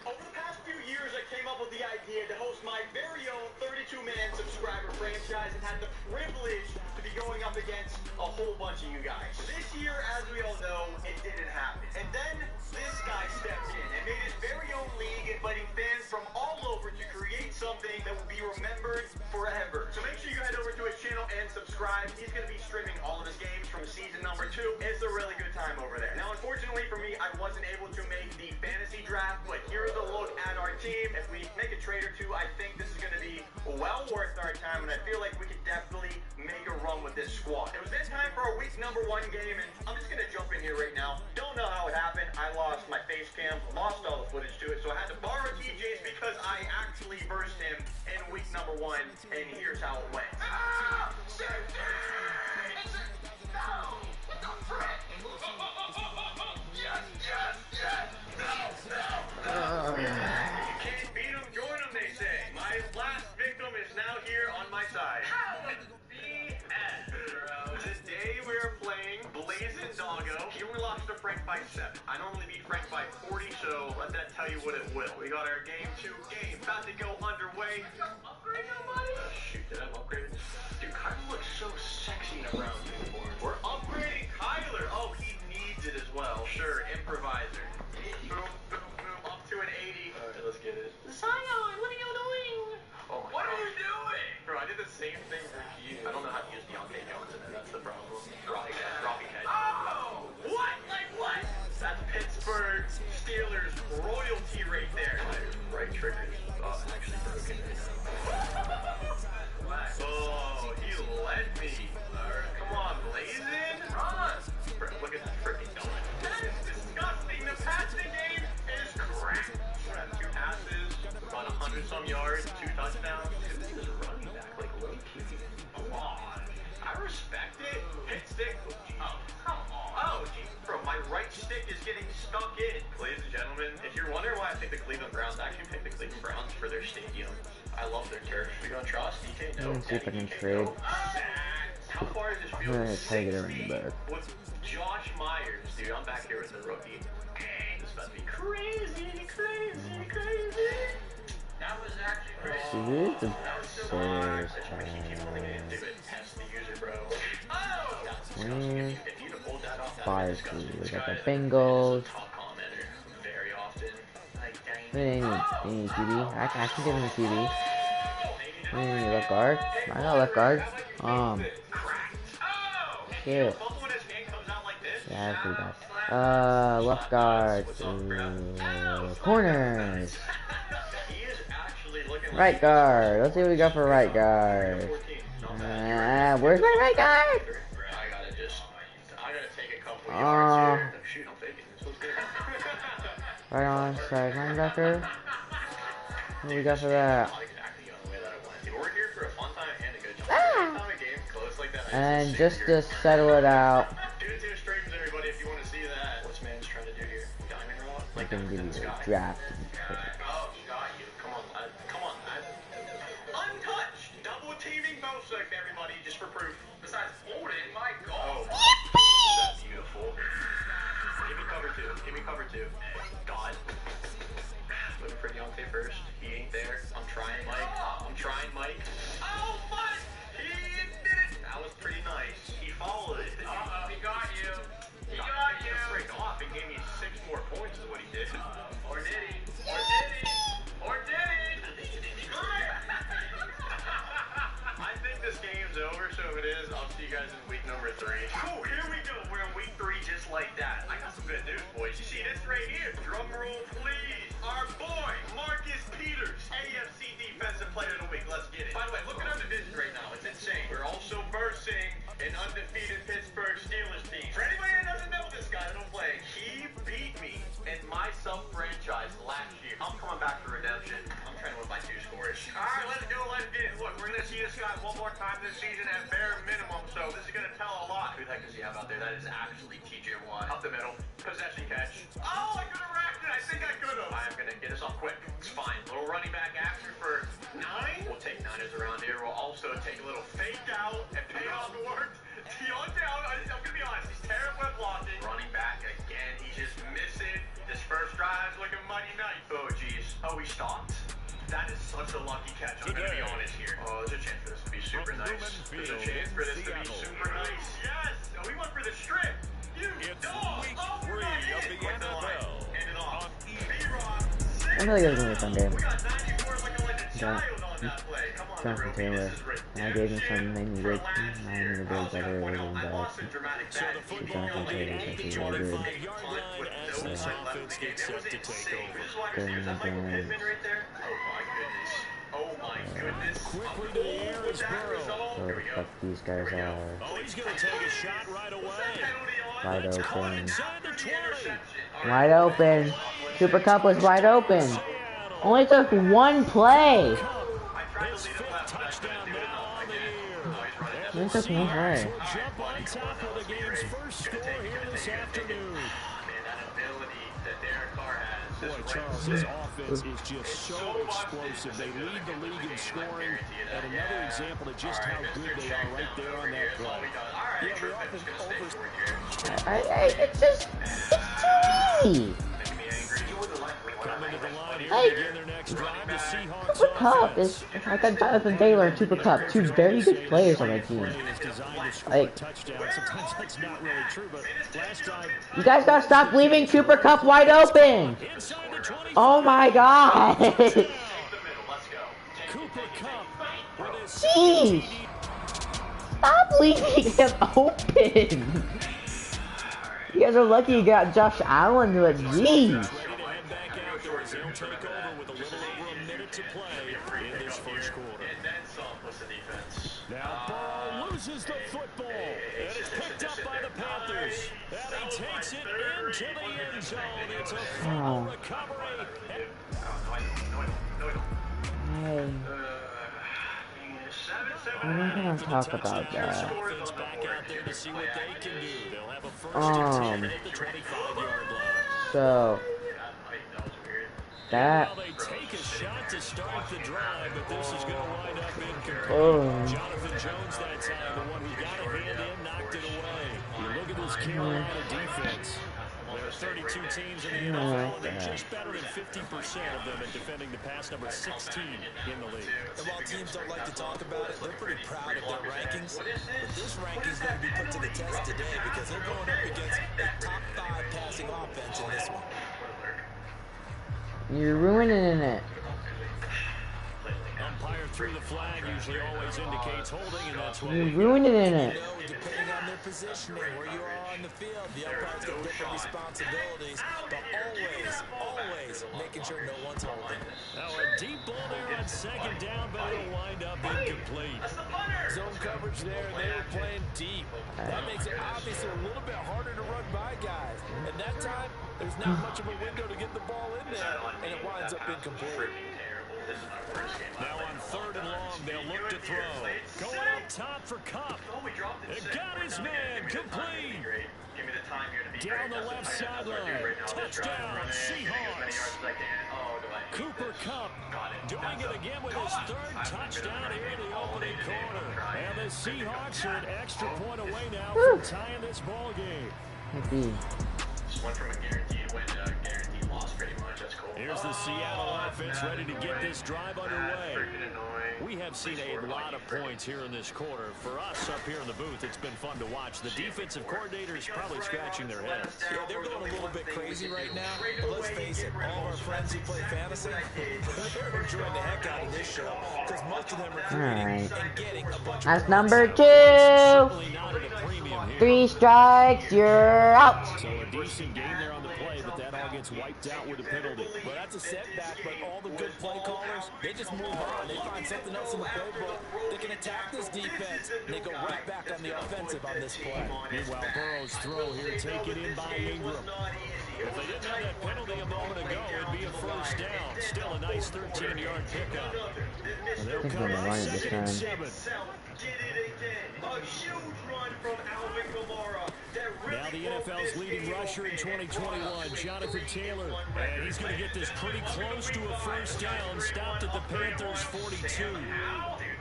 Over the past few years, I came up with the idea to host my very own 32-man subscriber franchise and had the privilege to be going up against a whole bunch of you guys. This year, as we all know, it didn't happen. And then this guy stepped in and made his very own league, inviting fans from all over to create something that will be remembered forever. So make sure you head over to his channel and subscribe. He's going to be streaming all of his games from season number 2. It's a really good time over there. Now, unfortunately for me, I wasn't able to make the fantasy draft, but here's a look at our team. If we make a trade or two, I think this is going to be well worth our time, and I feel like we could definitely make a run with this squad. It was then time for our week number 1 game, and I'm just going to jump in here right now. Don't know how it happened. I lost my face cam, lost all the footage to it, so I had to borrow TJ's because I actually versed him in week number 1, and here's how it went. Can't beat him, join him, they say. My last victim is now here on my side. BS, bro. Today we are playing Blazing Doggo. He only lost to Frank by 7. I normally beat Frank by 40, so let that tell you what it will. We got our game 2 game about to go underway. Upgrade nobody? Shoot, did I upgrade? Dude, Kyler looks so sexy in a brown uniform. We're upgrading Kyler. Oh, he needs it as well. Sure, improviser. Boom, boom, boom, up to an 80. Alright, let's get it. Zion, what are you doing? Oh my God. What are you doing? Bro, I did the same thing for you. I don't know how to use Deontay Johnson, and that's the problem. Dropping head. Oh! What? Like what? That's Pittsburgh Steelers royalty right there. My right trigger's actually broken right now. Oh, he led me. Come on, Blazin'. Run. Look at that freaking going. That is disgusting. The passing game is crap. 2 passes, about 100-some yards, 2 touchdowns. Dude, this is running back like low key. Come on. I respect it. Hit stick. Oh, come on. Oh, geez. Bro, my right stick is getting stuck in. Ladies and gentlemen, if you're wondering why I picked the Cleveland Browns, I actually picked the Cleveland Browns for their stadium. I love their turf. We gonna trust DK? No. Let's see if I can trade. How far is this I'm field? gonna take it around back. With Josh Myers, dude, I'm back here with the rookie. This about to be crazy. That was actually crazy. See, the That was so hard. I should keep wanting to do it. Test the user, bro. Oh! That's disgusting. If you'd have pulled that off, that Fire would be disgusting. food. We This got guy the is Bengals. a top commenter very often. Like, dang. They need QB. I can give him a QB. We need left guard. I got left guard. Shit. Yeah, that's pretty bad. Left guard. Corners. Right guard. Let's see what we got for right guard. Where's my right guard? I gotta take a couple yards here. Shoot, I'm faking this. What's good? Right on side linebacker. What do we got for that? Ah! And just to settle it out, I can give you a draft. Oh, got you. Come on, lad. Come on, lad. Untouched! Double teaming Bosa, everybody, just for proof. Besides, hold it, my God. That's beautiful. Give me cover two. Give me cover two. God. Looking for Deontay first. He ain't there. I'm trying, Mike. I'm trying, Mike. Oh, but he did it. That was pretty nice. He followed it. Uh-oh, he got you. He got you. Break off and gave me 6 more points is what he did. Or did he? Or did he? Or did he? I think this game's over, so if it is, I'll see you guys in week number 3. Cool, here we go. We're in week 3 just like that. I got some good news, boys. You see this right here? Drum roll, please. Our boy, Marcus Peters, AFC Defensive Player of the Week. Let's get it. By the way, look at our division right now. It's insane. We're also versing an undefeated Pittsburgh Steelers team. For anybody that doesn't know this guy that don't play, he beat me in my sub-franchise last year. I'm coming back for redemption. I'm trying to win by 2 scores. All right, let's go. Let's get it. Look, we're going to see this guy one more time this season at bare minimum, so this is going to tell a lot. Who the heck does he have out there? That is actually TJ Watt. Up the middle. Possession catch. Oh, I could have racked it. I think I could have. I'm going to get us off quick. It's fine. Little running back action for 9. We'll take 9ers around here. We'll also take a little fake out and pay off the work. Deontay, I'm going to be honest. He's terrible at blocking. Running back again. He's just missing. This first drive is looking mighty nice. Oh, geez. Oh, he stopped. That is such a lucky catch. I'm going to be honest here. Oh, there's a chance for this to be super nice. There's a chance for this to be super nice. Yes. Oh, we went for the strip. You dog. Oh, we're not in. Quick the line. Hand it off. I feel like it was gonna be a fun game. We got 94 looking like a child on that play. Come on, Jonathan Taylor. I gave him some maybe good. I need a big better than that. Jonathan Taylor is actually really good. Oh my goodness. Quickly to the air is Burrow. So fuck these guys are. Oh, he's going to take a shot right away. Wide open. Inside the 20. Wide open. Super Cup was wide open. Only took 1 play. His 5th touchdown now on the year. Only took 1 play. Jump on top of the game's first score here this afternoon. Boy, Charles, this offense is just so explosive. They lead the league in scoring, and another example of just how good they are right there on that play. Yeah, the offense It's just, it's too easy. coming to the line here Like, to begin their next drive. The Seahawks Super Cup offense. is like a Jonathan Taylor and Super Cup, 2 very good players on my team. Like, Sometimes that's not really true, but last drive, you guys gotta stop leaving Super Cup wide open. inside the 20. Oh my god. Cooper Kupp with his Jeez. Stop leaving him open. You guys are lucky you got Josh Allen to it. Jeez. ready to head back out there as they'll take over with a little over a minute to play in this first quarter. Now Burrow loses the football, and it's picked up by the Panthers. And he takes it into the end zone. It's a full recovery. Hey. I'm not gonna talk about that. Offense back out there to see what they can do. They'll have a first and 10 at the 25-yard line. So that. Well, they take a shot to start the drive, but this is going to wind up incomplete. Oh. Jonathan Jones that time, the one who got a hand in, knocked it away. You look at this Carolina defense. There are 32 teams in the NFL, and they're just better than 50% of them at defending the pass, number 16 in the league. And while teams don't like to talk about it, they're pretty proud of their rankings. But this ranking's going to be put to the test today because they're going up against a top 5 passing offense in this one. You're ruining it. Umpire through the flag usually always indicates holding, and that's what You're we get. ruining it. You know, depending on their positioning, where you are on the field, the umpires got different responsibilities, but always making sure no one's holding. Now a deep ball there on second down, but it'll wind up incomplete. Zone coverage there, they were playing deep. That makes it obviously a little bit harder to run by guys. And that time, There's not much of a window to get the ball in there, and it winds up incomplete. Now on 3rd and long, they'll look to throw. Going up top for Cup. It got his man complete. Down the left sideline. Touchdown, Seahawks. Cooper Cup doing it again with his 3rd touchdown here in the opening quarter. And the Seahawks are an extra point away now from tying this ball game. Went from a guaranteed win to a guaranteed loss pretty much. That's cool. Here's the Seattle offense ready to get this drive underway. We have seen a lot of points here in this quarter. For us up here in the booth, it's been fun to watch. The defensive coordinators probably scratching their heads. Yeah, they're going a little bit crazy right now. But let's face it, all of our friends who play fantasy, they're enjoying the heck out of this show. Because most of them are creating and getting a bunch of... That's number 2. 3 strikes, you're out. So a decent game there on the play, but that all gets wiped out with a penalty. Well, that's a setback, but all the good play callers, they just move on. They find something else in the playbook. They can attack this defense, and they go right back on the offensive on this play. Meanwhile, Burrow's throw here taken in by Ingram. If they didn't have that penalty a moment ago, it'd be a 1st down. Still a nice 13-yard pickup. And they'll come up 2nd and 7. Now the NFL's leading rusher in 2021, Jonathan Taylor. And he's going to get this pretty close to a 1st down. Stopped at the Panthers' 42.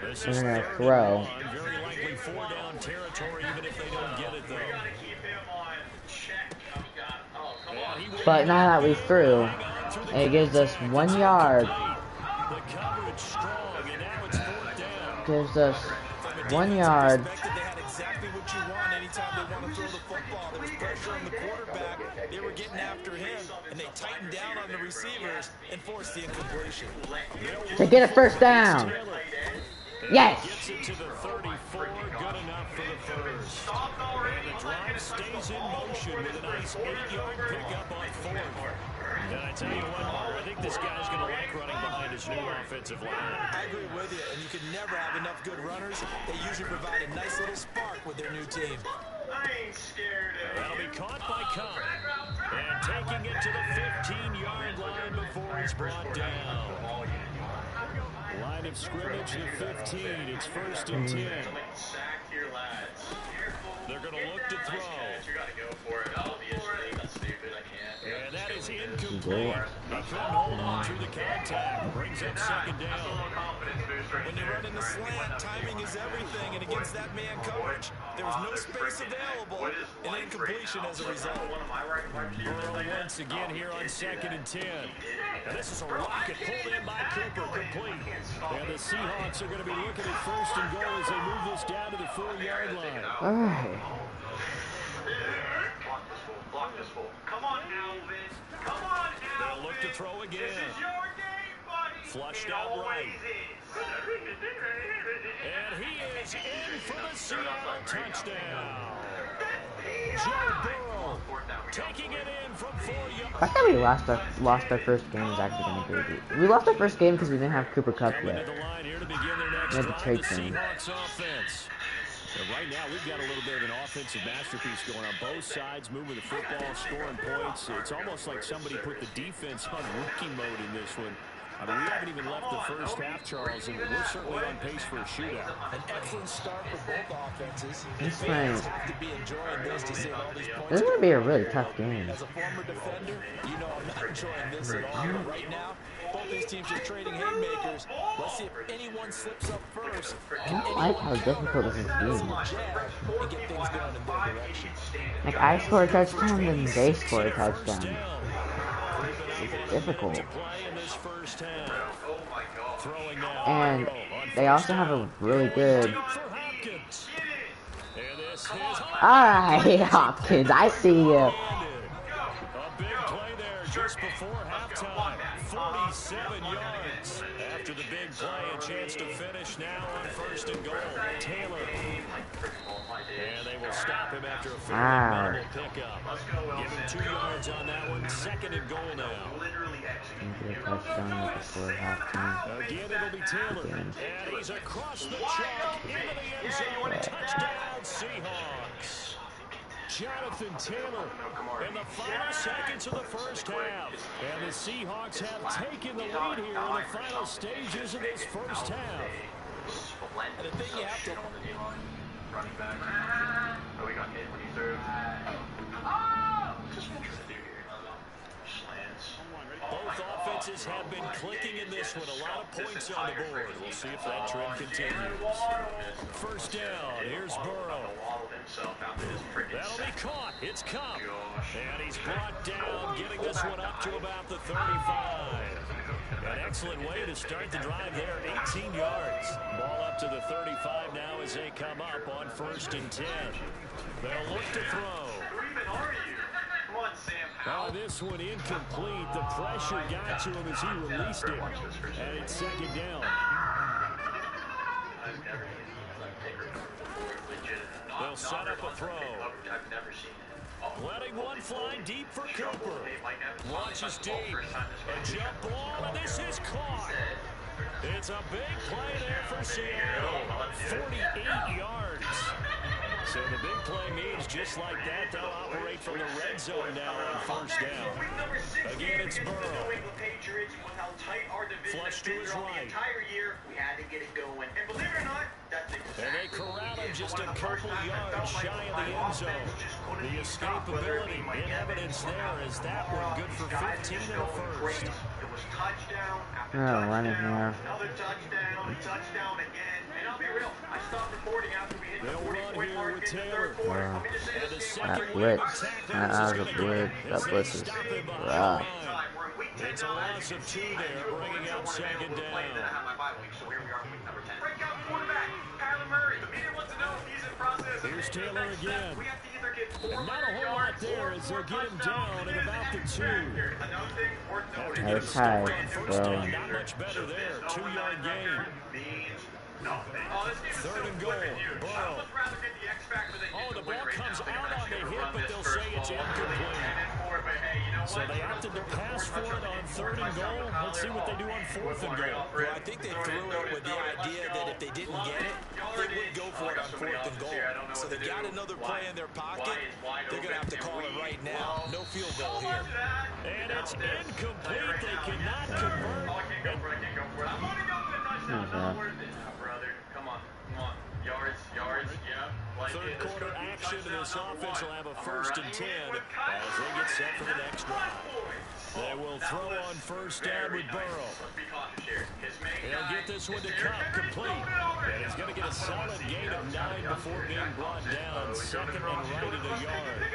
This is 3rd and 1. Very likely 4-down territory, even if they don't get it, though. But now that we threw, it gives us 1 yard. The coverage strong, and now it's 4th down. Gives us 1 yard. They had exactly what you want anytime they want to throw the football. There was pressure on the quarterback. They were getting after him, and they tightened down on the receivers and forced the incompletion. To get a 1st down. Yes. Gets it to the 34, good enough for the 1st. And the drive stays in motion with a nice 8-yard pickup on 4th. And I tell you what, Mark, I think this guy's going to like running behind his new offensive line. I agree with you, and you can never have enough good runners. They usually provide a nice little spark with their new team. That'll be caught by Cup. And taking it to the 15-yard line before it's brought down. Line of scrimmage, the 15. It's 1st and 10. They're going to look to throw. And that is incomplete. He couldn't hold on through the contact. Brings up 2nd down. When you run in the slant, timing is everything, and against that man coverage, there was no space available, and incompletion as a result. Burrow once again here on 2nd and 10. And this is a rocket pulled in by Cooper, complete. And the Seahawks are going to be looking at 1st and goal as they move this down to the 4-yard line. All right. Block this fool. Come on, Alvin. Come on, Alvin. They'll look to throw again. This is your game, buddy. Flushed out right. And he is in for the Seattle touchdown. Joe Burrow taking it in from 4 yards. I thought we lost our 1st game is actually going to be good. We lost our 1st game because we didn't have Cooper Cup yet. We had to trade him. And right now, we've got a little bit of an offensive masterpiece going on both sides, moving the football, scoring points. It's almost like somebody put the defense on rookie mode in this one. I mean, we haven't even left the 1st half, Charles, and we're certainly on pace for a shootout. An excellent start for both offenses. This Fans have to be enjoying this to see all these points. is going to be a really tough game. As a former defender, you know I'm not enjoying this at all. But right now, both these teams are trading haymakers. Let's see if anyone slips up first. I don't like how difficult this is being. And get things going in their direction. Like, I score a touchdown, then they score a touchdown. It's difficult. And they also have a really good... Alright, Hopkins, I see you. A big play there just before halftime. 47 yards. After the big play, a chance to finish now on 1st and goal. Taylor. And they will stop him after a fairly minimal pickup. Give him 2 yards on that one. 2nd and goal now. Touchdown before halftime. Again, it'll be Taylor. And he's across the chalk into the end zone. Touchdown, Seahawks. Jonathan Taylor in the final seconds of the first half. And the Seahawks have taken the lead here in the final stages of this first half. And the thing you have to... Running back. Oh, we got hit when he threw. Just what I'm trying to do here. Slants. Both offenses have been clicking in this one. A lot of points on the board. We'll see if that trend continues. First down. Here's Burrow. That'll be caught. It's Cup. And he's brought down, getting this one up to about the 35. An excellent way to start the drive there. 18 yards. Ball up to the 35 now as they come up on 1st and 10. They'll look to throw. Oh, this one incomplete. The pressure got to him as he released it. And it's 2nd down. They'll set up a throw. Letting one fly deep for Cooper. Launches deep. A jump ball, and this is caught. It's a big play there for Seattle. 48 yards. So the big play means just like that, they'll operate from the red zone now on 1st down. Again, it's Burrow. Flush to his right. And they corral him just a couple yards shy of the end zone. The escapability in evidence there as that one good for 15 in the first. Oh, running here. Another touchdown again. And I'll be real, I stopped recording after we hit the 40-point mark in the third quarter. That blitz. That was a blitz. That blitz is rough. It's a loss of 2 there, bringing up 2nd down. Here's Taylor again. And not a whole lot there as they'll get him down at about the 2. After getting stuck on 1st down, not much better there. 2-yard gain. 3rd and goal. Burrow. Oh, the ball comes out on the hit, but they'll say it's incomplete. So they opted to pass for it on 3rd and goal. Let's see what they do on 4th and goal. Well, I think they threw it with the idea that if they didn't get it, they would go for it on 4th and goal. So they got another play in their pocket. They're going to have to call it right now. No field goal here. And it's incomplete. They cannot convert. Third quarter action to this offense will have a 1st and 10 as they get set for the next drive. They will throw on 1st down with Burrow. He'll get this one to Cup complete. And he's going to get a solid gain of 9 before being brought down. 2nd and right at a yard.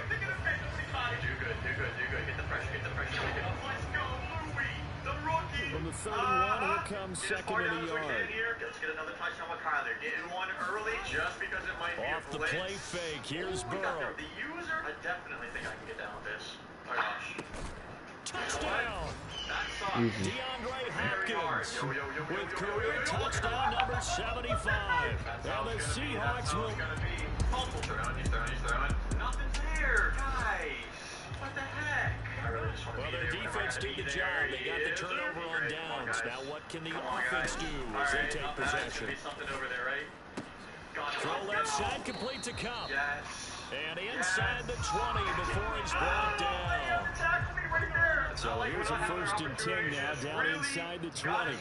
From the 31, here comes 2nd and a yard. Let's get another touchdown with Kyler. Getting one early just because it might be off the play fake. Here's Burrow. The user, I definitely think I can get down with this. Oh gosh. Touchdown. DeAndre Hopkins with career touchdown number 75. Now the Seahawks will... Multiple throw. He's throwing. Nothing's there, guys. What the heck? Well, their defense did the job. They got the turnover on downs. Now what can the offense do as they take possession? Throw left side, complete to Cup. And inside the 20 before it's brought down. So here's a 1st and 10 now, down inside the 20.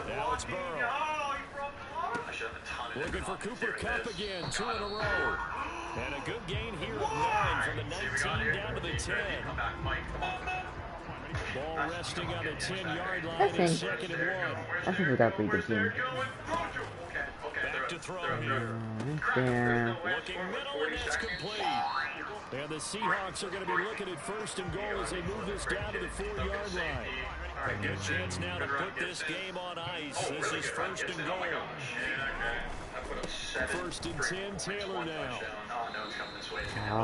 Now it's Burrow. Looking for Cooper Kupp again, 2 in a row. And a good gain here of 9 from the 19 down to the 10. Ball resting on the 10-yard line. It's 2nd and 1. I think we got a pretty good team. Back to throw here. There. Looking middle, and it's complete. And the Seahawks are going to be looking at 1st and goal as they move this down to the 4-yard line. A good chance now to put this game on ice. This is 1st and goal. 1st and 10, Taylor now. Oh,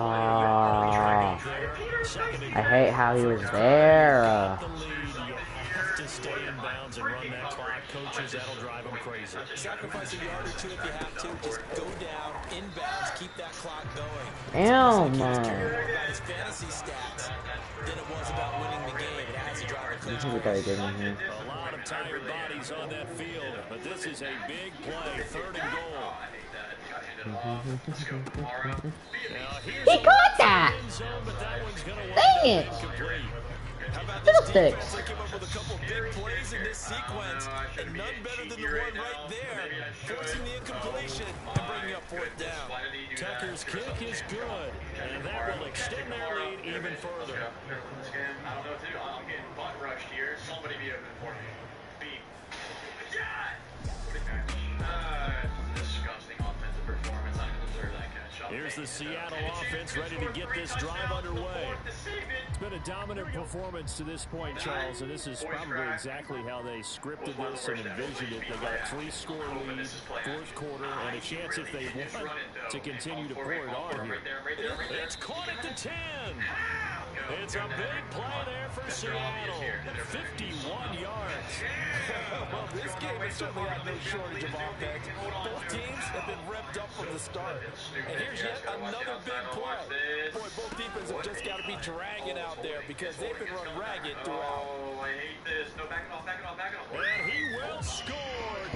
I hate how he was there. To stay in bounds and run that clock. Coaches, that'll drive them crazy. Sacrifice a yard or 2 if you have to. Just go down, inbounds, keep that clock going. Damn, More man. about his fantasy stats than it was about winning the game. It has to drive a coach. A lot of tired bodies on that field, but this is a big play. 3rd and goal. He caught that! Dang it! How about this Fiddlesticks! defense? They came up with a couple big plays in this sequence, and none better than the one right there, forcing the incompletion and bringing up fourth down. Tucker's kick is good, and that will extend their lead even further. I don't know, too. I'm getting butt rushed here. Somebody be open for me. Beat. Disgusting offensive performance. I don't deserve that catch. Here's the Seattle offense ready to get this drive underway. It's been a dominant performance to this point, Charles, and this is probably exactly how they scripted this and envisioned it. They got a 3-score lead, fourth quarter, and a chance if they want to continue to pour it on here. It's caught at the 10. It's a big play there for Seattle. 51 yards. Well, this game has certainly had no shortage of offense. Both teams have been revved up from the start. And here's yet another big play. Boy, both defenses have just got to be dragging out there because they've been run ragged throughout. Oh, I hate this. No, back it off, back it off, back it off. And he will score.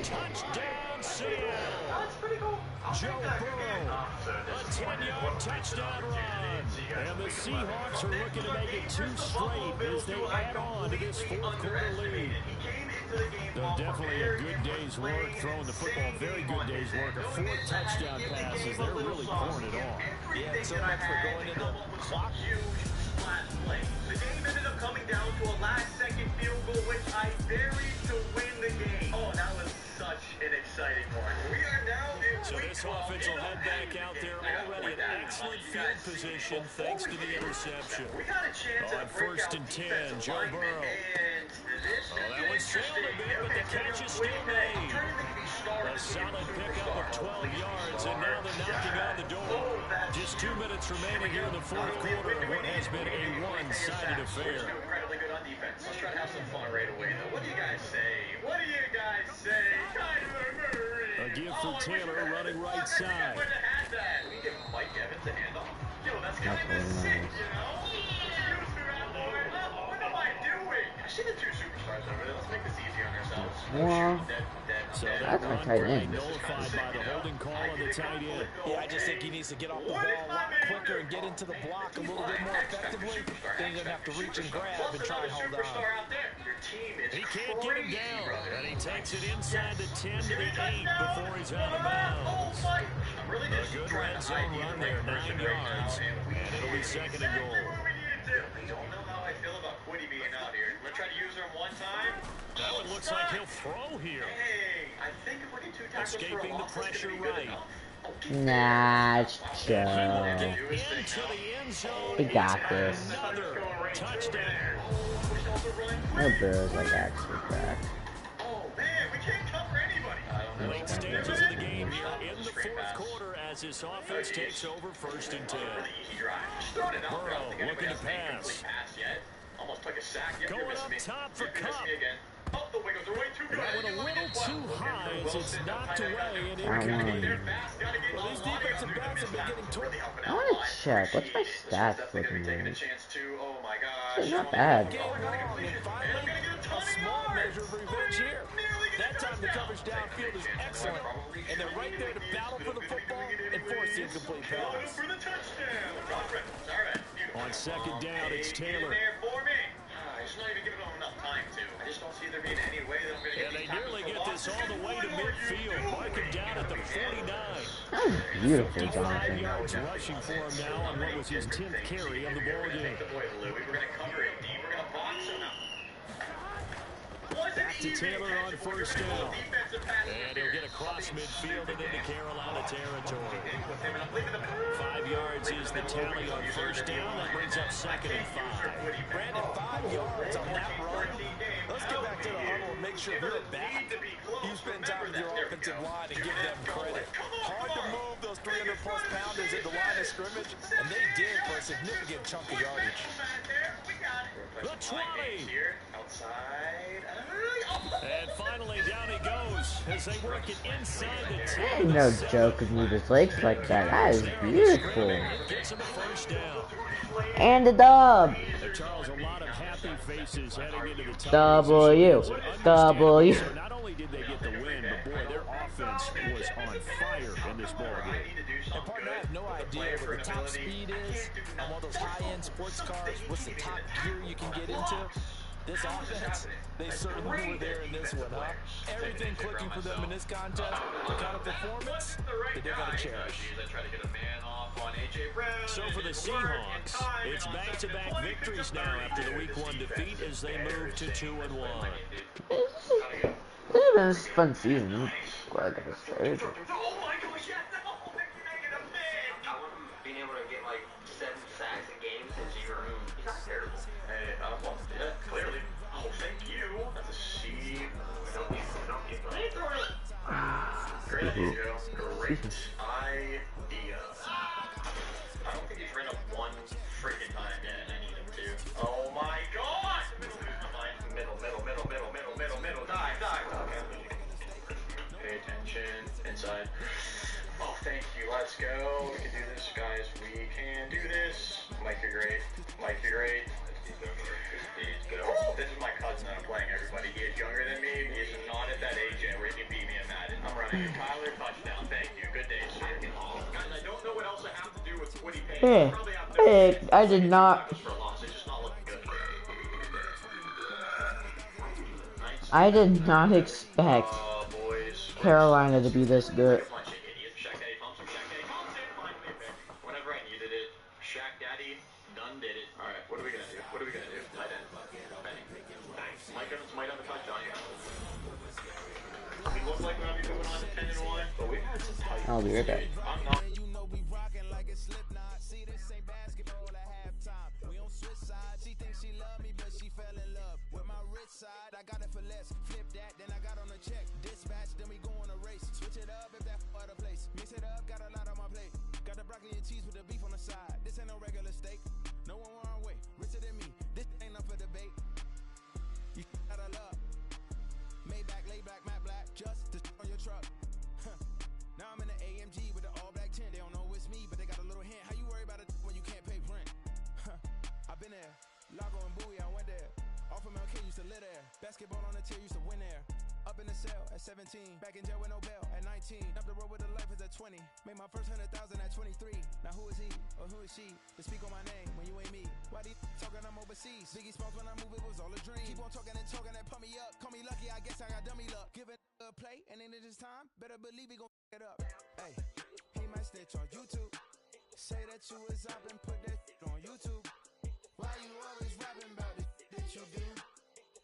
Touchdown, Seattle. That's pretty cool. Joe Burrow, a 10-yard touchdown run. And the Seahawks are looking to make it 2 straight as they add on to this fourth quarter lead. Though definitely a good day's work throwing the football. Very good day's work. A 4 touchdown passes. They're really pouring it on. Yeah, so much for going into the clock. The game ended up coming down to a last-second field goal, which I buried to win the game. Oh, that was such an exciting one. We are now in So this offense will head back out there already in excellent field position thanks to the interception. We got a chance On first and 10, Joe Burrow. That one sailed a bit, but the catch is still made. A solid pickup of 12 yards, and now they're knocking on the door. Just 2 minutes remaining here in the fourth quarter of what has been a one-sided affair. Incredibly good on defense. Let's try to have some fun right away, though. What do you guys say? What do you guys say? Kyler Murray. A give for Taylor running right side. We give Mike Evans a handoff. Yo, that's kind of sick, you know? Excuse me, right, boy. What am I doing? I see the 2 superstars over there. Let's make this easy on ourselves. Yeah. So That's my tight end. Nullified by the holding call on the tight end. Yeah, I just think he needs to get off the ball a lot quicker and get into the block a little bit more effectively. Then he's going to have to reach and grab and try and hold on. He can't get him down, and he takes it inside the 10 to the 8 before he's out of bounds. A good red zone run there, 9 yards, and it'll be second and goal. I don't know how I feel about Quiddy being out here. We're trying to use her one time. That one looks like he'll throw here. Hey, I think if we get 2 tackles for a Escaping the loss, that's pressure gonna be good right. enough. Nah, it's He will Joe. get into the end zone. We got this. Another touchdown. No Burrow's like actually back. Oh man, we can't cover anybody. Late stages of the game here in the fourth quarter as this offense takes over first and 10. Easy drive. Just throwing it out there. I don't think Burrow anybody looking to has an pass. incomplete pass yet. Almost took a sack. Yep, Going you're missing up me. top for Yep, you're missing Cup. me again. Oh, the Wiggles are way too good. That went a little too high as it's knocked away and incomplete. Well, these defensive backs have been getting torn. I want to check. What's my stats looking Taking a like? chance to, oh my gosh. It's not bad. Game long, and finally, a small measure of revenge here. That time the coverage downfield is excellent, and they're right there to battle for the football and force the incomplete pass. For the touchdown. On second down, it's Taylor. There for me. He's not even giving them enough time to. I just don't see there being any way that I'm going to And they nearly get this all the way to midfield. Mark him down at the 49. That was beautiful, 55 Jonathan. yards rushing for him now on what was his 10th carry of the ball game. the boys, Louie. We're going to cover it deep. We're going to box him out. Back to Taylor on first down. And he'll get across midfield and into Carolina territory. 5 yards is the tally on first down. That brings up second and 5. Brandon, 5 yards on that run. Let's get back to the huddle and make sure you're back. You spend time with your offensive line and give them credit. Hard to move those 300-plus pounders at the line of scrimmage, and they did for a significant chunk of yardage. The 20. Outside. And finally, down he goes as they work it inside the 10. Ain't no joke could move his legs like that. That is beautiful. Gets him a first down. And the dub. Charles, a lot of happy faces heading into the top. W. So not only did they get the win, but boy, their offense offense was on fire in this ballgame. And partner, I have no idea what the top speed is on one of those high-end sports cars. What's the top gear you can get into? This offense, they certainly were there in this one, huh? Everything clicking for them in this contest, the kind of performance that they're going to cherish. So for the Seahawks, it's back-to-back victories now after the Week 1 defeat as they move to 2-1. It's been a fun season. I'm glad that was saved. Oh my gosh, yes! No! You're making a big! I want him being able to get like 7 sacks a game since he's not terrible. Hey, well, yeah, clearly. Oh, thank you. That's a C. Don't get Great idea, Joe. Great idea. I don't think he's ran up one freaking time yet, and I need him to. Oh my god! Middle. Dive. Okay. Pay attention. Inside. Oh, thank you. Let's go. We can do this, guys. We can do this. Mike, you're great. This is my cousin that I'm playing, everybody. He is younger than me. He is not at that age yet where he can beat me in Madden. I'm running a Tyler touchdown. Thank you. Good day, sir. Guys, I don't know what else I have to do with Woody Payne. Hey, I did not. I did not expect Carolina to be this good. Whenever I needed it, Shaq Daddy done did it. All right, what are we gonna do? Tight end. Nice. Mike on the touchdown. We look like we're gonna be moving on to 10-1, but we've had some tight. I'll be right back. I'm not. You know we rockin' like a Slipknot. See, this ain't basketball at halftime. We on switch side. She thinks she love me, but she fell in love with my rich side. I got it for less. Flip that, then I got on a check. Dispatch, then we go on a race. Switch it up if that other place. Mix it up, got a lot on my plate. Got the broccoli and cheese with the beef on the side. This ain't no regular steak. No one wrong way. Richer than me. This ain't up for debate. You got a love. Maybach, laid back, matte black. Just to on your truck. Now I'm in the AMG with the all black tint. They don't know it's me, but they got a little hint. How you worry about it when you can't pay rent? I've been there. Lago and Bowie, I went there. Off of MLK, used to live there. Basketball on the tier, used to win there. Up in the cell at 17. Back in jail with no bail at 19. Up the road with the life is at 20. Made my first 100,000 at 23. Now who is he or who is she to speak on my name when you ain't me? Why they talking I'm overseas? Biggie Smalls when I move, it was all a dream. Keep on talking and pump me up. Call me lucky, I guess I got dummy luck. Give it a play, and then it's time. Better believe we gon' it up. Hey, he might snitch on YouTube. Say that you was up and put that on YouTube. Why you always rapping about it that you do?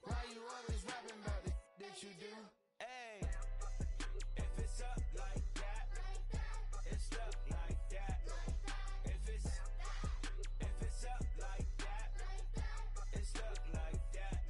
Why you always rapping about it that you do? Hey, if it's up like that, it's stuck like that. If it's up like that, it's stuck like that.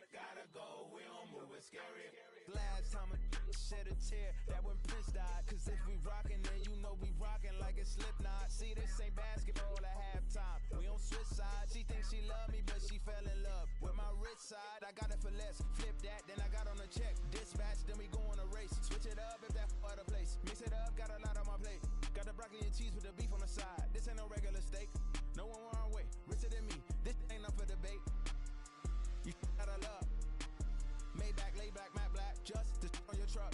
Gotta go, we don't move it scary. Last time a shed a tear, that when Prince died. Cause if we rockin', then you know we rockin' like a Slipknot. See, this ain't basketball at halftime. We on switch side. She thinks she love me, but she fell in love with my rich side. I got it for less. Flip that, then I got on a check. Dispatch, then we go on a race. Switch it up if that other place. Mix it up, got a lot on my plate. Got the broccoli and cheese with the beef on the side. This ain't no regular steak. No one wrong way. Richer than me. This ain't up for debate. You got a love. Maybach, laid back, matte black, just to on your truck.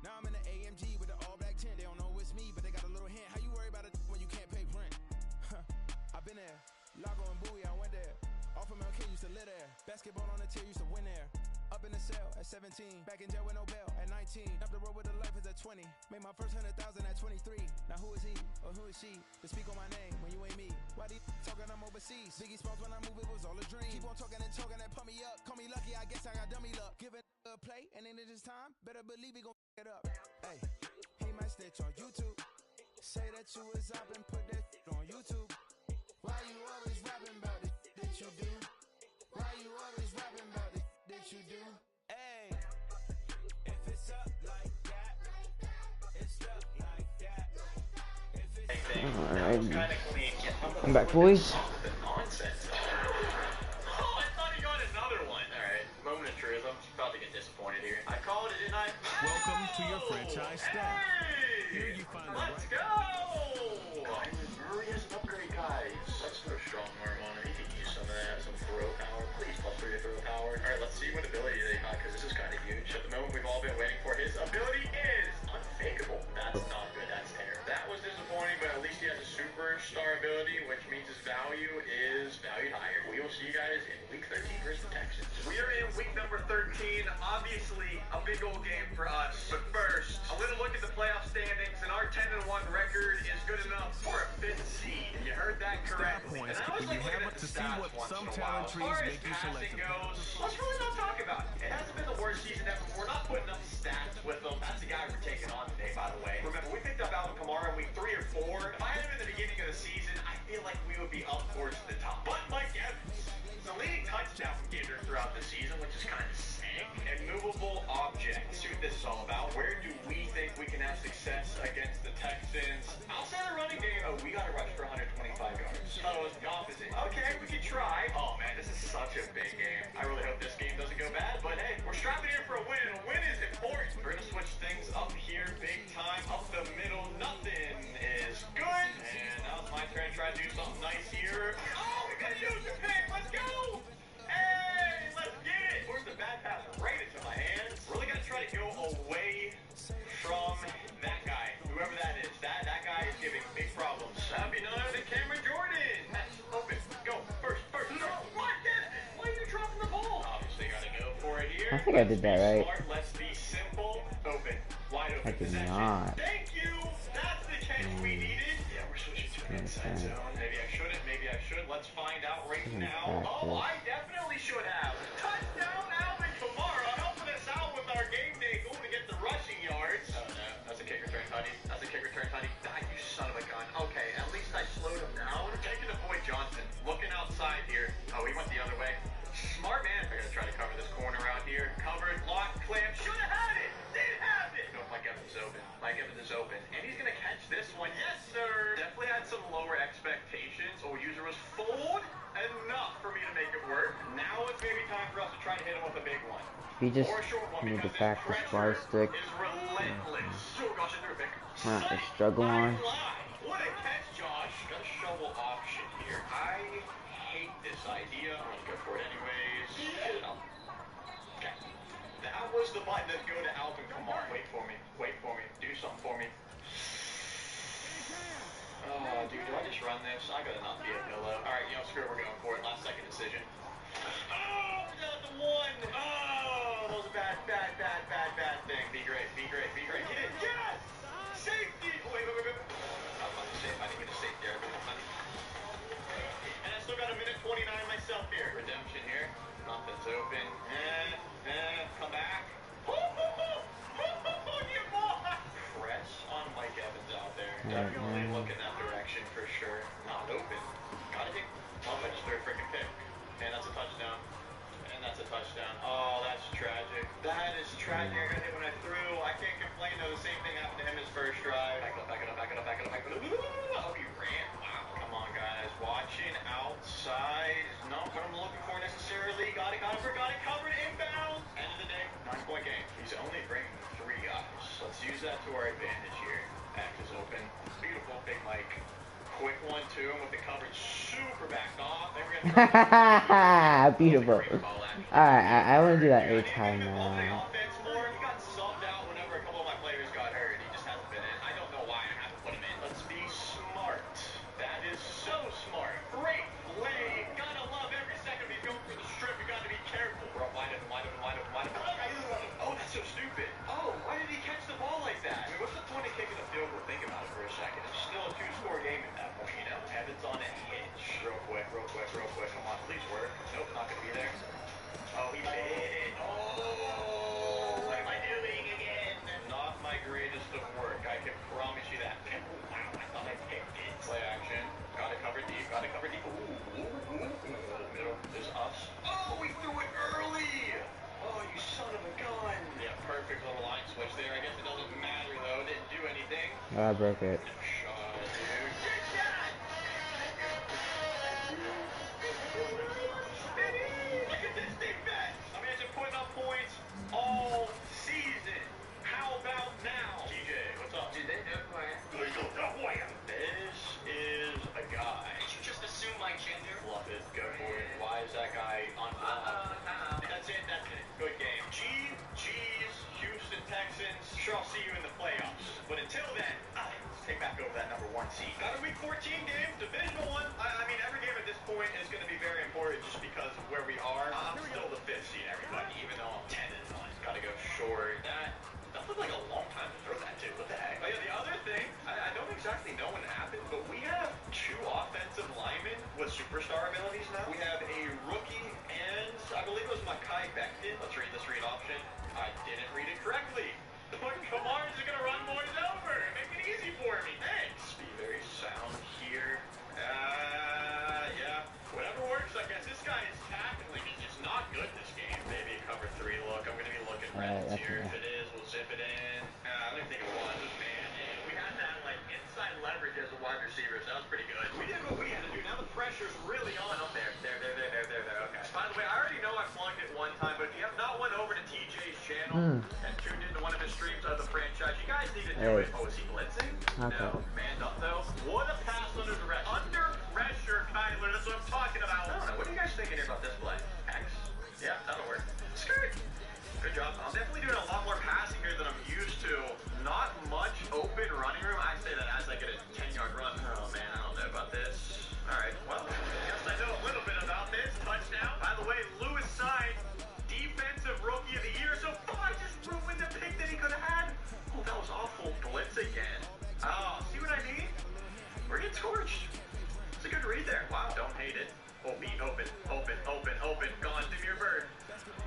Now I'm in the AMG with the all black tint. They don't know it's me, but they got a little hint. How you worry about it when you can't pay rent? I've been there. Lago and Bowie, I went there. Off of MLK, used to live there. Basketball on the tier, used to win there. Up in the cell at 17. Back in jail with no bail at 19. Up the road with the life is at 20. Made my first 100,000 at 23. Now who is he or who is she to speak on my name when you ain't me? Why they talking I'm overseas? Biggie Smalls when I move, it was all a dream. Keep on talking and pump me up. Call me lucky, I guess I got dummy luck. Give it a play, and then it's time. Better believe we gon' it up. Hey, he might snitch on YouTube. Say that you was up and put that on YouTube. Why you always rapping about it that you do? Why you always rapping about it that you do? Hey, if it's up like that, it's stuck like that. Alright. I'm back, boys. Nonsense. Oh, I thought he got another one. Alright, moment of truth. I'm about to get disappointed here. I called it, didn't I? Welcome to your franchise staff. Here you find the Let's go! Kyler Murray has an upgrade, guys. Let's throw strong arm on him. He can use some of that, some throw power. Please plus 3 throw power. Alright, let's see what ability they got, because this is kind of huge. At the moment, we've all been waiting for. His ability is unfakeable. That's not good. That's terrible. That was disappointing, but at least he has a superstar ability, which means his value is valued higher. We will see you guys in week 13 versus the Texans. We are in week number 13. Obviously, a big old game for us. But first, a little look at the playoff standings, and our 10-1 record is good enough for a 5th seed. You heard that correctly. Points, And I was when you looking have at it the to see stats what once some in a talent while. trees As far as make you select passing them. goes, let's really not talk about it. It hasn't been the worst season ever. We're not putting up stats with them. That's the guy we're taking on today, by the way. Remember, we picked up Alvin Kamara in week 3 or 4. If I had him in the beginning of the season, I feel like we would be up towards the top. But Mike Evans, the leading touchdown getter throughout the season, which is kind of sick. Immovable object. Let's see what this is all about. Where do we think we can have success against the Texans? Outside of running game, we got to rush for 125 yards. So it's the opposite. Okay, we can try. Oh man, this is such a big game. I really hope this game doesn't go bad, but hey, we're strapping in for a win. A win is important. We're gonna switch things up here big time. Up the middle, nothing is good. And now it's my turn to try to do something nice here. Oh, we gotta use the pick. Let's go. Hey, let's get it. Where's the bad pass? Right into my hands. Really gotta try to go away from that guy. Whoever that is. That guy is giving big problems. Happy none to Cameron Jordan. That's open. Go. First. No. What? Why are you dropping the ball? Obviously gotta go for it here. I think I did that right. Smart. Let's be simple. Open. Wide open. I did possession. not. Thank you. That's the catch we needed. Yeah, we're switching to an inside zone. Maybe I shouldn't. Maybe I should. Let's find out right now. Oh, I definitely should have. Touchdown, Alvin Kamara, helping us out with our game day goal to get the rushing yards. Oh no, that's a kick return, honey. That's a kick return, honey. Ah, you son of a gun. Okay, at least I slowed him down. Taking the boy Johnson, looking outside here. Oh, he went the other way. Smart man. I gotta try to cover this corner out here. Covered, locked, clamp. Should have had it. Did have it. No, Mike Evans is open. Mike Evans is open, and he's gonna catch this one. Yes, sir. Definitely had some lower expectations. Oh, user was fooled enough for me to make it work. Now it's maybe time for us to try to hit him with a big one. He just Or a short one, need to because back the his fly pressure stick. is relentless. Oh gosh, I threw a pick. Not a Psych! struggle I on. lied. What a catch, Josh. Got a shovel option here. I hate this idea. I'm gonna go for it anyways. Get it up. Okay. That was the button that go to Alvin Kamara. Wait for me. Wait for me. Do something for me. Oh, dude, do I just run this? I gotta not be a pillow. Alright, you know, screw it, we're going for it. Last second decision. Oh, we got the one! Oh, that was a bad thing. Be great. Get it! Yes! Safety! Wait. I was about to save. I didn't get a safe there. And I still got a minute 29 myself here. Redemption here. Nothing's open. Come back. Press on Mike Evans out there. Definitely look in that direction for sure. Not open. Got it. Oh, I just threw a freaking pick. And that's a touchdown. Oh, that's tragic. That is tragic. I got hit when I threw. I can't complain though. The same thing happened to him his first drive. Back it up. Oh, he ran. Wow. Come on, guys. Watching outside is not what I'm looking for necessarily. Got it covered. Inbound. End of the day, 9-point game. He's only bringing 3 guys. Let's use that to our advantage here. X is open. Beautiful, Big Mike. Quick 1-2 with the coverage super backed off. Then we're gonna Beautiful. Alright, I want to do that every time now. He got subbed out whenever a couple of my players got hurt. He just hasn't been in. I don't know why I haven't put him in. Let's be smart. That is so smart. Great play. Gotta love every second of he's going for the strip. You gotta be careful. We're up wide open. Oh, that's so stupid. Oh, why did he catch the ball like that? I mean, what's the point of kicking a field goal? Think about it for a second. It's still a 2-score game at that point, you know? Evans on a hitch. Real quick. Come on, please work. Nope, not gonna be there. Oh, he made it. Oh, what am I doing again? Not my greatest of work. I can promise you that. Oh, wow, I thought I picked it. Play action. Got it covered deep. Ooh. Middle is us. Oh, we threw it early. Oh, you son of a gun. Yeah, perfect little line switch there. I guess it doesn't matter, though. Didn't do anything. I broke it. Shot, dude. that guy on That's it. Good game. GG's, Houston Texans. Sure, I'll see you in the playoffs. But until then, let's take back over that number 1 seed. Got a week 14 game, divisional one. I mean, every game at this point is going to be very important just because of where we are. I'm still the 5th seed, everybody, even though I'm 10-1. Got to go short. That looked like a long time to throw that, too. What the heck? Oh, yeah, the other thing, I don't exactly know when it happened, but we have 2 offensive linemen with superstar abilities now. We have a rookie, and I believe it was Mekhi Becton. Let's read this read option. I didn't read it correctly. But Kamar's going to run boys over. Make it easy for me. Thanks. Be very sound here. Yeah. Whatever works, I guess. This guy is tackling. He's just not good this game. Maybe a cover 3 look. I'm going to be looking red here. If it is, we'll zip it in. I don't think it was. Man, we had that, like, inside leverage as a wide receiver, so that was pretty good. We did what we had to do. Now the pressure's really on up there. There. Okay. By the way, I already know I plugged it one time, but if you have not went over to TJ's channel and tuned into one of his streams of the franchise, you guys need to do it. Oh, is he blitzing? Okay. No. Manned up, though. What a pass under duress. Under pressure, Kyler. That's what I'm talking about. I don't know. What are you guys thinking about this play? X? Yeah, that'll work. Skirt. Good job. I'm definitely doing a lot more passing here than I'm used to. Not much open running room. I say that as I get a 10-yard run. Oh, man, I don't know about this. All right, well, guess I know a little bit about this. Touchdown. By the way, Lewis signed Defensive Rookie of the Year. So, I just ruined the pick that he could have had. Oh, that was awful. Blitz again. Oh, see what I mean? We're getting torched. It's a good read there. Wow, don't hate it. Open. Gone. Give me your bird.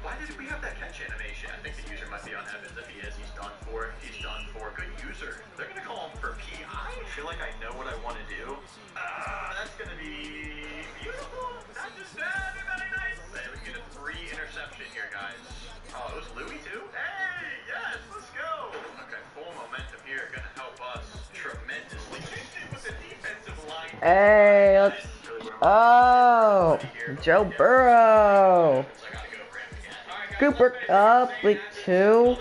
Why did we have that catch animation? I think the user might be on Evans. If he is, he's done for. Good user. They're going to call him for PI. I feel like I know what I want to do. That's going to be beautiful. That's just very nice. Hey, we get a 3 interception here, guys. Oh, it was Louis too? Hey, yes, let's go. Okay, full momentum here. Going to help us tremendously. With the defensive line. Hey, let's... Oh, Joe Burrow. Cooper Cup, week 2.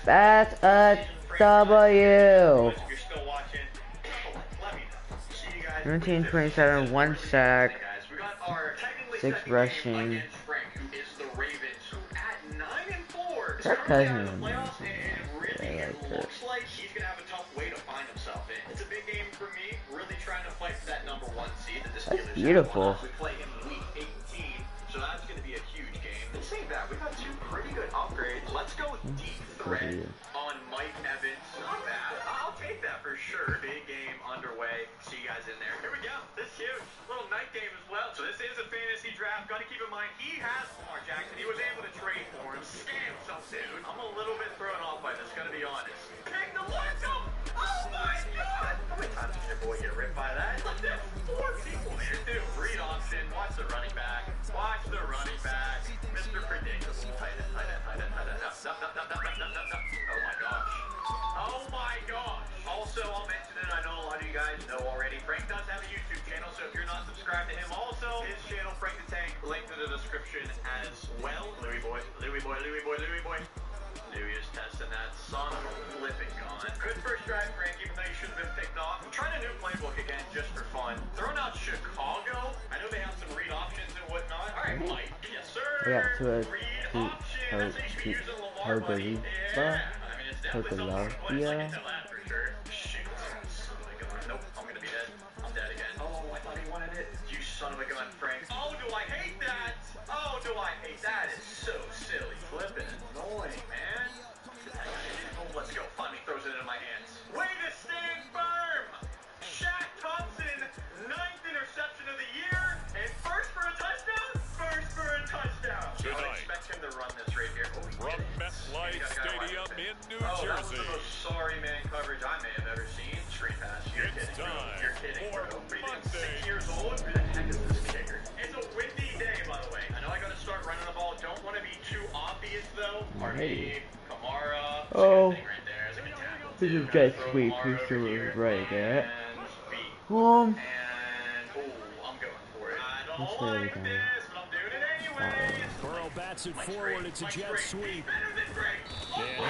That's a W. 19-27, 1 sack, 6 rushing. Kirk Cousins. Looks like he's gonna have a tough way to find himself in. It's a big game for me. Really trying to fight for that number 1 seed. That's beautiful. We play him week 18, so that's gonna be a huge game. And saying that, we got 2 pretty good upgrades. Let's go deep threat on Mike Evans. Not bad. I'll take that for sure. Big game underway. See you guys in there. Here we go. This is huge. Little night game as well. So this is a fantasy draft. Got to keep in mind he has Lamar Jackson. He was able to trade for him. Scam some dude. I'm a little bit thrown off by this. Gotta be honest. Take the lights up. Oh my God! How many times did your boy get ripped by that? Like there's 4 people there too. Read option. Watch the running back. Mr. Predictable. Tight end. Oh my gosh. Also, I'll mention it. I know a lot of you guys know already. Frank does have a YouTube channel, so if you're not subscribed to him, also his channel, Frank the Tank, link in the description as well. Louis boy. Louis is testing that son of a flipping gun. Good first drive, Frank, even though you should have been picked off. I'm trying a new playbook again, just for fun. Throwing out Chicago. I know they have some read options and whatnot. All right, Mike. Yes, sir. Yeah, to read option. That's how you should be using Lamar money. Yeah. I mean, it's definitely something for us. I can tell that for sure. Shoot. Son of a gun. Nope, I'm going to be dead. I'm dead again. Oh, I thought he wanted it. You son of a gun, Frank. Oh, do I hate that? That is so silly. Flipping annoying, man. Oh, let's go. Finally throws it into my hands. Way to stand firm. Shaq Thompson, 9th interception of the year. And first for a touchdown. Good I would night. expect him to run this right here. Oh, From MetLife Stadium in New That was Jersey. the most sorry man coverage I may have ever seen. Screen pass. You're It's kidding. time You're kidding, for bro. Freaking Monday. 6 years old. Who the heck is this kicker? It's a windy day, by the way. I know I gotta start running the ball. Don't want to be too obvious, though. Hey. Kamara. Oh. Right there. That's a good tackle. This is Gonna just throw sweet. Kamara Who's over here. right at? And beat. Um. And, I'm going for it. I don't That's really like good. this, but I'm doing it anyway. Burrow bats it forward. It's a jet sweep. Better than Drake.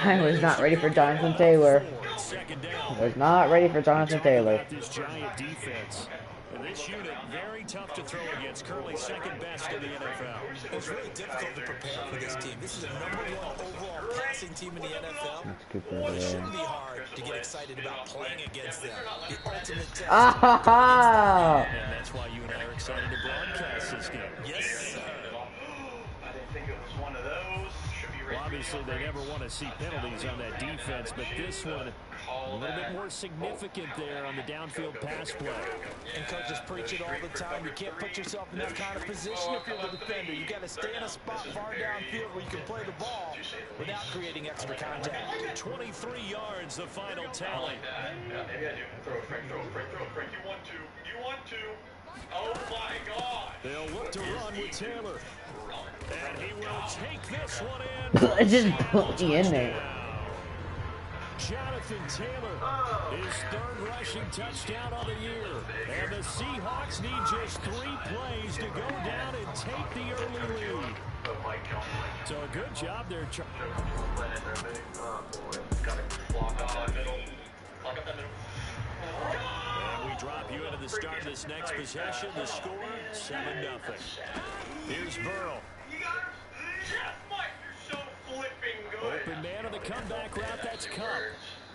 I was not ready for Jonathan Taylor. Second down. I was not ready for Jonathan Taylor. About this giant defense. And this unit, very tough to throw against. Currently second best in the NFL. It's really difficult to prepare for this team. This is the #1 overall passing team in the NFL. It shouldn't be hard to get excited about playing against them. The ultimate test. Ah! And that's why you and I are excited to broadcast this game. Yes, sir. I didn't think it was one of those. Well, obviously, they never want to see penalties on that defense, but this one, a little bit more significant there on the downfield pass play. And coaches preach it all the time. You can't put yourself in that kind of position if you're the defender. You got to stay in a spot far downfield where you can play the ball without creating extra contact. 23 yards, the final tally. Yeah, maybe I do. Throw it, Frank. You want to. Oh, my God. They'll look to run with Taylor. And he will take this one in. Just put me in there. Jonathan Taylor, his third rushing touchdown of the year. And the Seahawks need just 3 plays to go down and take the early lead. So a good job there. And we drop you into the start of this next possession. The score, 7-0. Here's Burrow. Open man on the comeback route, that's Cup.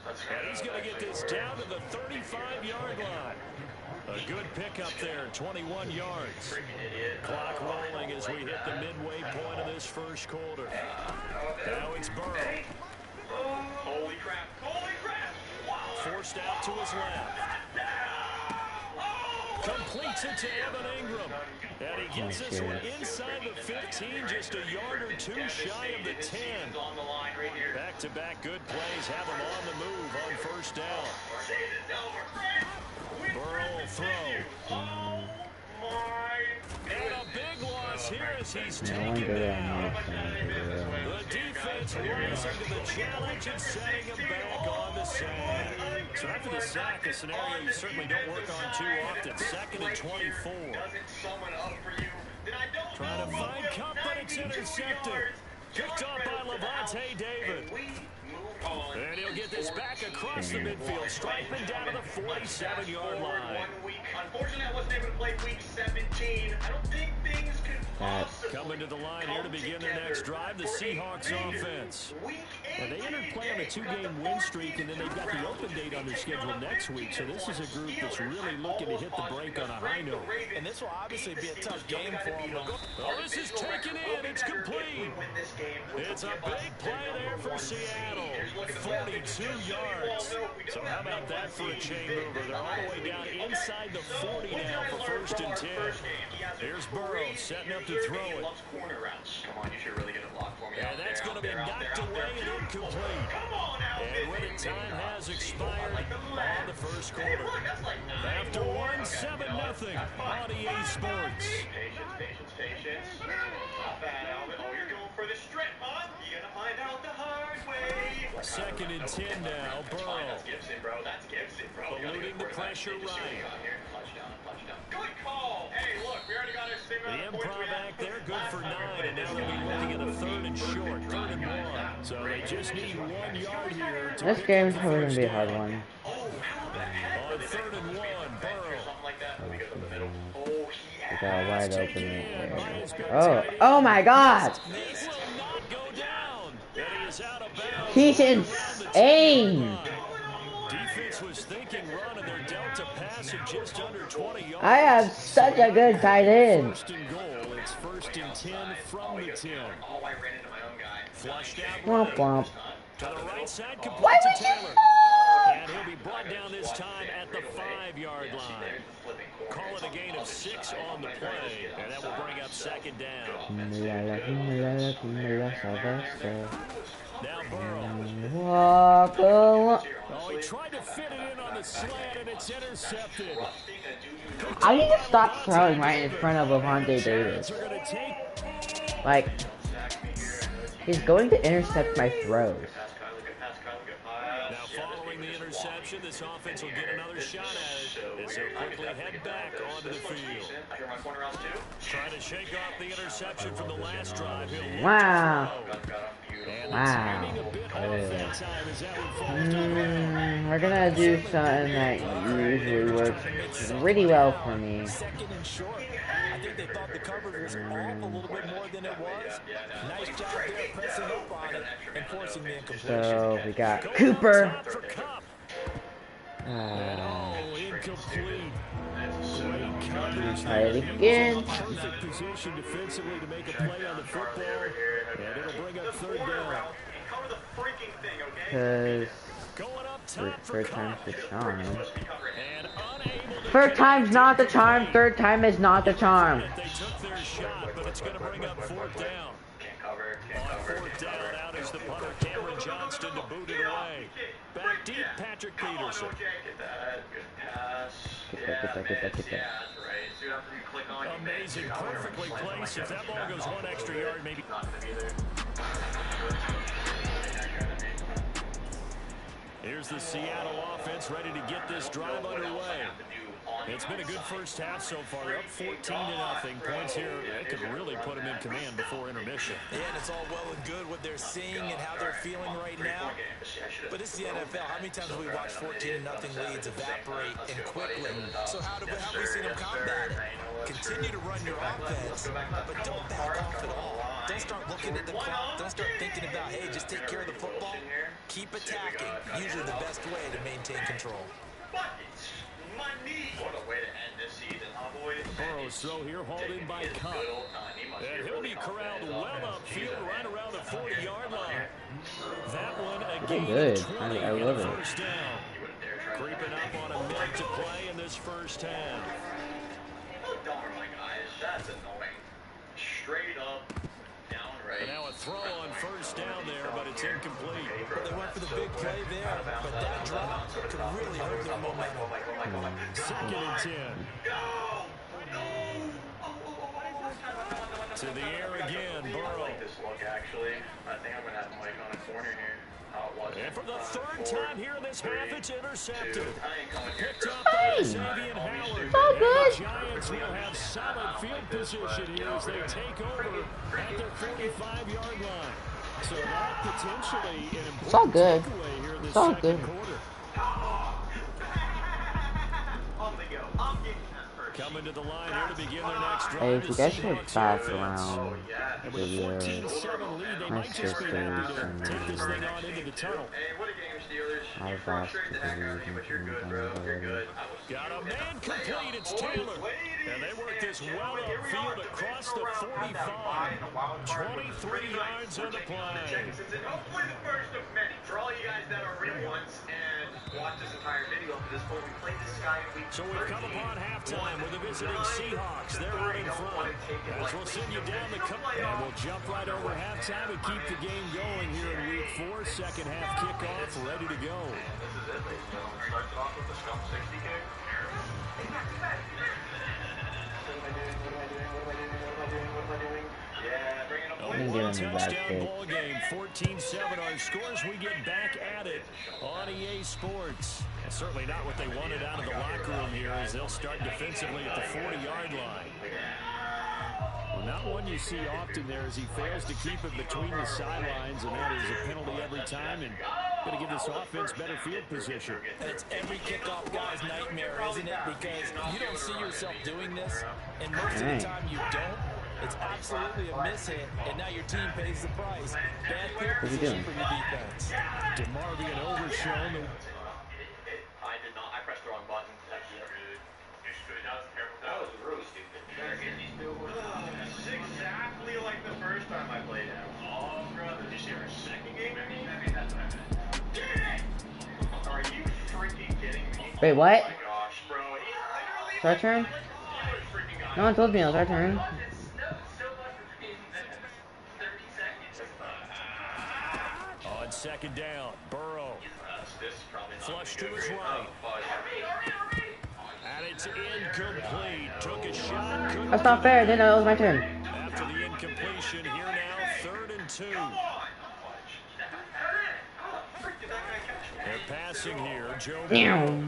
And he's going to get this down to the 35-yard line. A good pickup there, 21 yards. Clock rolling as we hit the midway point of this first quarter. Now it's Burrow. Holy crap. Forced out to his left. Completes it to Evan Ingram. And he gets this one inside the 15, just a yard or 2 shy of the 10. Back-to-back good plays have him on the move on first down. Burrow will throw. And a big loss here as he's taken down. The defense rising to the challenge and setting him back on the sack. So after the sack, a scenario you certainly don't work on too often. 2nd and 24. Trying to find Cup, but it's intercepted. Picked up by Levante David. And he'll get this back across the midfield, striping down to the 47-yard line. Unfortunately, I wasn't able to play week 17. I don't think things could possibly coming to the line here to begin their next drive, the Seahawks offense. And they entered play on a 2-game win streak, and then they've got the open date on their schedule next week. So this is a group that's really looking to hit the break on a high note. And this will obviously be a tough game for them. Oh, this is taken in. It's complete. It's a big play there for Seattle. 42 yards. So how about that for a chain mover? They're all the way down inside the 40 now for 1st and 10. Here's Burrow setting up to throw it. And that's going to be knocked away and incomplete. And when the time has expired on the first quarter. After 1, 7-0 on EA Sports. Patience. Not bad, Alvin. Oh, you're going for the strip, huh? You're going to find out the hard way. 2nd and 10 now. Burrow. That's Gibson, bro. Eluding the pressure right. Good call. Hey, look, we already got our The improv act there, good for 9, and now they'll be looking at a 3rd and short, 3rd and 1. So they just need 1 yard here. This game's probably going to be a hard one. On 3rd and 1, Burrow. We got a wide open. Oh my God! This will not go down. And he is out of bounds. He's insane! Defense was thinking run, and they're dealt to pass at just under 20 yards. I have such a good tight end. 1st and goal. It's 1st and 10 from the 10. Oh, I ran into my own guy. Flushed out. Womp womp. To the right side, complete Why to would you Taylor. And he'll be brought down this time at the 5-yard line. Call it a gain of 6 on the play, and that will bring up 2nd down. Now Burrow. Walk along. Oh, he tried to fit it in on the slant, and it's intercepted. I need to stop throwing right in front of Levante Davis. We're going to take. Like, he's going to intercept my throws. Now following the interception, this offense will get another shot at it as they'll quickly head back onto the field. Trying to shake off the interception from the last drive. Wow. Wow. We're gonna do something that usually works pretty well for me. Second and short. I think they thought the coverage was off a little bit more than it was. Nice job there pressing up on it and forcing the incompletion. So we got Cooper. Incomplete. Try it again. Perfect position defensively to make a play on the football, and it'll bring up third down. Because third time's the charm. And Third time's not the charm. Third time is not the charm. they took their shot, but it's going to bring up fourth down. On fourth down, out is the punter, Cameron Johnston, to boot it away. Back deep, Patrick Peterson. Get that. Amazing, perfectly placed. If that ball goes one extra yard, maybe. Here's the Seattle offense ready to get this drive underway. It's been a good first half so far. They're up 14-0. Points here, they could really put them in command before intermission. Yeah, and it's all well and good what they're seeing and how they're feeling right now. But it's the NFL. How many times have we watched 14-0 leads evaporate and quickly? So how have we seen them combat it? Continue to run your offense, but don't back off at all. Don't start looking at the clock. Don't start thinking about, hey, just take care of the football. Keep attacking. Usually the best way to maintain control. What a way to end this season, huh, boys? Burrow's throw here hauled in by Cup. And he'll be corralled well upfield right around the 40-yard line. That one again. Good. 20 I love it. First down. Creeping up on a minute to play in this first half. Darn, my guys, that's annoying. Straight up, downright. And now a throw on first down there, but it's incomplete. They went for the big play there, but that drop could really hurt their momentum. Second and 10. To the air again, Burrow. This look, actually. I think I'm going to have Mike on a corner here. And for the third time here in this half, it's intercepted. Picked up by Xavier Howard. So good. And the Giants will have solid field position here as they take over at their 45-yard line. So that potentially an important So good. takeaway here in this So second good. quarter. Coming to the line here to begin their next drive. Hey, if you guys should Seahawks pass offense. around And with a the 14-7 lead, they my might just be happy sisters to take this thing on into the tunnel. Hey, what a game, Steelers. I You was asked frustrate the to heck out of me, leave but you're and good, bro. You're good. Got a man complete. It's Taylor. And they work this well upfield across the 45. 23 yards on the play. Hopefully the first of many. For all you guys that are real ones and watch this entire video up to this point, we played this guy in week 13. So we've come upon halftime with the visiting Seahawks. They're out in front. As we'll send you down the and we'll jump right over halftime and keep the game going here in week 4. Second half kickoff ready to go. This is it. So starts it off with the Scum 60 kick. Yeah, bring it up. One touchdown ball game, 14-7 our scores. We get back at it on EA Sports. And certainly not what they wanted out of the locker room here as they'll start defensively at the 40-yard line. Well, not one you see often there as he fails to keep it between the sidelines, and that is a penalty every time, and going to give this offense better field position. And it's every kickoff guy's nightmare, isn't it? Because you don't see yourself doing this, and most of the time you don't. It's absolutely a miss hit, and now your team pays the price. Bad field position for your defense. DeMar being overshown. I did not. I pressed the wrong button. That's good. That was terrible. That was really stupid. This is exactly like the first time I played him. Oh, bro. Did you see our second game? I mean, that's what I meant. Are you freaking kidding me? Wait, what? Oh my gosh, bro. It's our turn? No one told me it was our turn. On second down, Burrow. Flush to his right. And it's incomplete. Took a shot. That's not fair. I didn't know it was my turn. After the incompletion, here now, 3rd and 2. They're passing here. Joe Burrow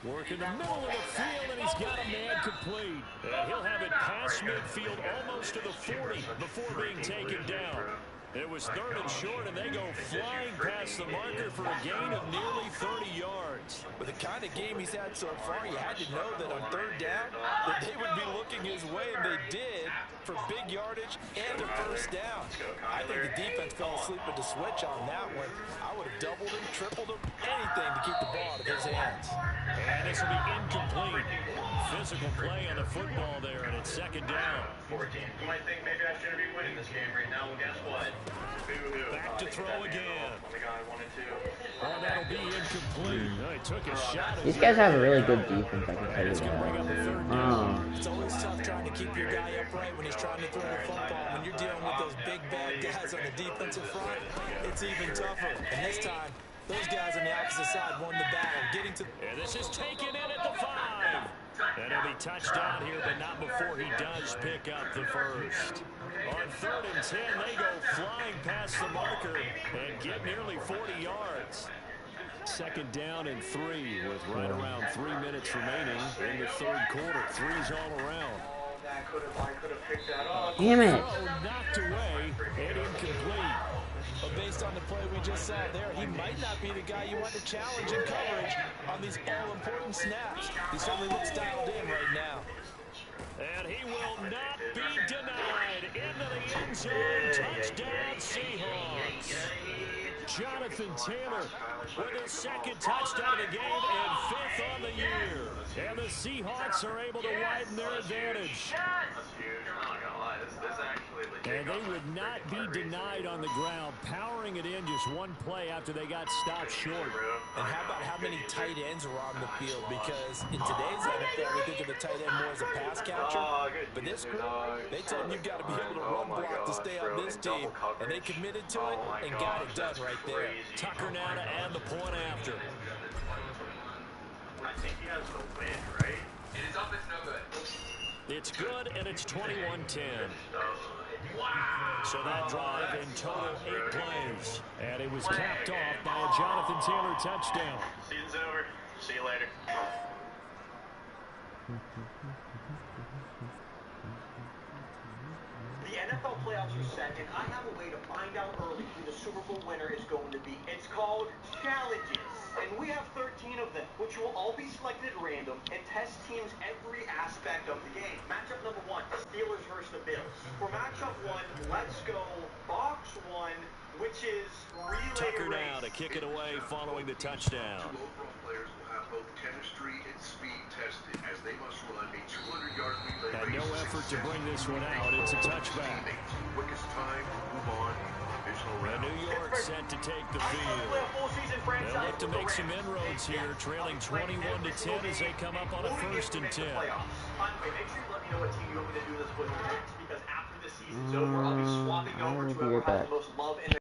working the middle of the field, and he's got a man complete. And he'll have it past midfield almost to the 40 before being taken down. It was 3rd and short, and they go flying past the marker for a gain of nearly 30 yards. With the kind of game he's had so far, you had to know that on 3rd down, that they would be looking his way, and they did, for big yardage and a 1st down. I think the defense fell asleep at the switch on that one. I would have doubled him, tripled him, anything to keep the ball out of his hands. And this will be incomplete. Physical play on the football there, and it's 2nd down. 14. You might think maybe I shouldn't be winning this game right now. Well, guess what? Boo-hoo. Back to throw again. Oh, my God, I wanted to. Oh, that'll be incomplete. Oh, he took a shot. These guys have a really good defense, I can tell you It's going to bring up a 3rd that. down. It's always tough trying to keep your guy upright when he's trying to throw the football. When you're dealing with those big, bad guys on the defensive front, it's even tougher. And this time, those guys on the opposite side won the battle, getting to... And this is taken in at the 5. And he'll be touched down here, but not before he does pick up the 1st. On 3rd and 10, they go flying past the marker and get nearly 40 yards. 2nd down and 3 with right around 3 minutes remaining in the 3rd quarter. 3's all around. I could have picked that up. Damn it. Throw knocked away and incomplete. But based on the play we just saw there, he might not be the guy you want to challenge in coverage on these all-important snaps. He certainly looks dialed in right now. And he will not be denied. Into the end zone. Touchdown, Seahawks. Jonathan Taylor with his 2nd touchdown of the game and 5th on the year. And the Seahawks are able to widen their advantage. That's huge. I'm not gonna lie. This actually legit. And they would not be denied on the ground, powering it in just one play after they got stopped short. And how about how many tight ends were on the field? Because in today's NFL, we think of the tight end more as a pass catcher. But this group, they told him you've got to be able to run block to stay on this team. And they committed to it and got it done right there. Tucker now to add the point after. I think he has the win, right? It is up. It's no good. It's good, and it's 21-10. So that drive in total 8 plays. And it was capped off by a Jonathan Taylor touchdown. Season's over. See you later. The NFL playoffs are set, and I have a way to find out early who the Super Bowl winner is going to be. It's called challenges, and we have 13 of them, which will all be selected at random and test teams every aspect of the game. Matchup number 1, Steelers versus the Bills. For matchup 1, let's go box 1, which is relay Tucker race. now to kick it away following the touchdown. Two overall players will have both chemistry and speed tested as they must run a 200-yard relay Had race. no effort to bring this one out. It's a touchback. Teammates, quickest time to move on in the divisional And round. New York set to take the field. They'll look to make some inroads here, trailing 21-10 as they come up on a 1st and 10. By the way, make sure you let me know what team you want me to do this with next, because after the season's over, I'll be swapping over to whoever has the most love in the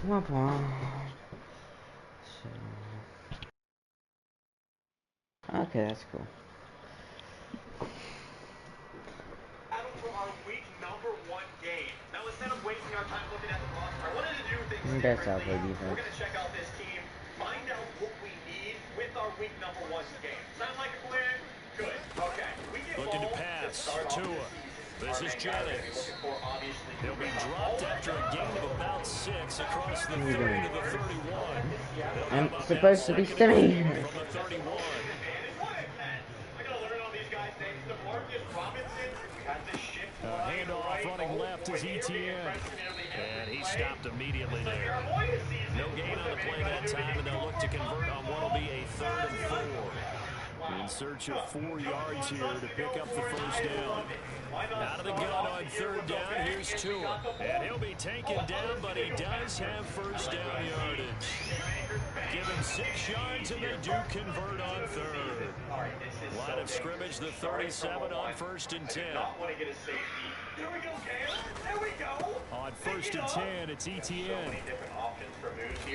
Come on. Okay, that's cool. For our week number 1 game. Now instead of wasting our time looking at the roster, I wanted to do things That's differently. how play defense. We're going to check out this team, find out what we need with our week number 1 game. Sound like a plan? Good. Okay. We get Looking to pass. Tua. This is Jennings. He'll be dropped after a gain of about 6 across the 30 to the 31. I'm supposed to be stimming. From the 31. Handoff running left is Etienne. And he stopped immediately there. No gain on the play that time, and they'll look to convert on what will be a 3rd and 4. In search of 4 yards here to pick up the first down. Out of the gun on 3rd down, here's Tua. And he'll be taken down, but he does have first down yardage. Give him 6 yards, and they do convert on 3rd. Line of scrimmage, the 37 on 1st and 10. On 1st and 10, it's Etienne.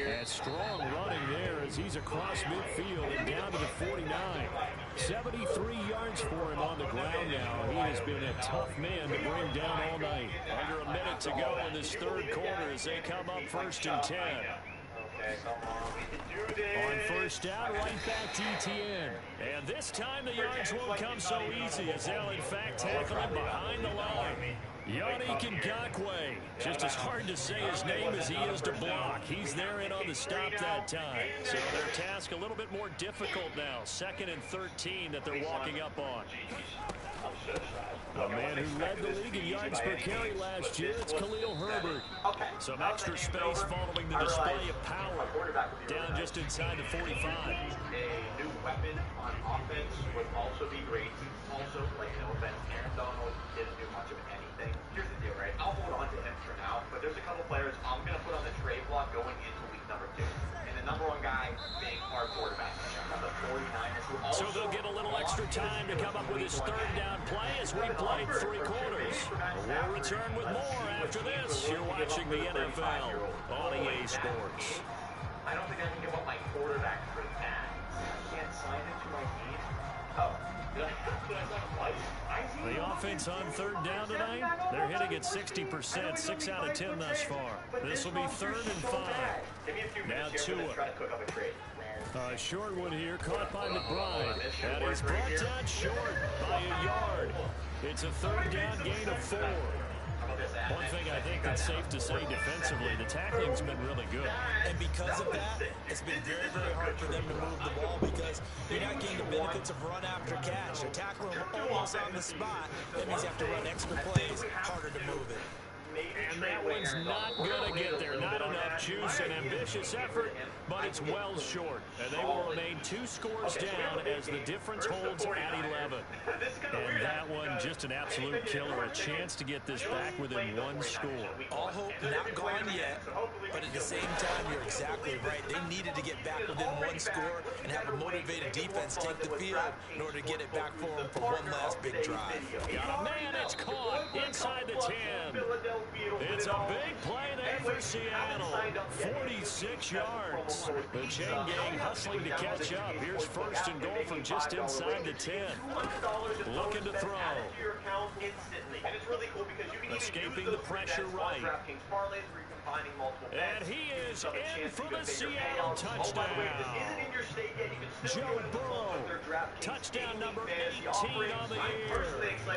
And strong running there as he's across midfield and down to the 49. 73 yards for him on the ground now. He has been a tough man to bring down all night. Under a minute to go in this 3rd quarter as they come up 1st and 10. On 1st down, right back to Etienne. And this time the yards won't come so easy as they'll in fact tackle him behind the line. Yannick Ngakoue. Just as hard to say his name as he is to block. He's there in on the stop that time. So their task a little bit more difficult now. 2nd and 13 that they're walking up on. A man who led the league in yards per carry last year, it's Khalil Herbert. Some extra space following the display of power. Down just inside the 45. A new weapon on offense would also be great. Also, like, no offense, Aaron Donald didn't do much of anything. Here's the deal, right? I'll hold on to him for now, but there's a couple players I'm going to put on the trade block going into week number 2. And the number 1 guy being our quarterback. The 49ers who also... So they'll get a little extra time to come up with his 3rd down play as we played 3 quarters. We'll return with more after this. You're watching the NFL on EA Sports. I don't think I can give up my quarterback for that. I can't sign it to my team. Oh. The offense on 3rd down tonight, they're hitting at 60%, 6 out of 10 thus far. This will be 3rd and 5. Now Tua. A short one here, caught by McBride. That is brought down short by a yard. It's a 3rd down gain of 4. One thing I think that's safe to say defensively, the tackling's been really good. And because of that, it's been very, very hard for them to move the ball because you're not getting the benefits of run after catch. You're tackling almost on the spot. That means you have to run extra plays, harder to move it. And that one's not going to get there. Not enough juice, an ambitious effort, but it's well short. And they will remain 2 scores down as the difference holds at 11. And that one, just an absolute killer. A chance to get this back within 1 score. All hope not gone yet, but at the same time, you're exactly right. They needed to get back within 1 score and have a motivated defense take the field in order to get it back for them for one last big drive. Got a man, it's caught inside the 10. It's a big play there for Seattle. 46 yards. The chain gang hustling to catch up. Here's 1st and goal from just inside the 10. Looking to throw. Escaping the pressure right. And he is in for the Seattle touchdown. Joe Burrow, touchdown number 18 on the year.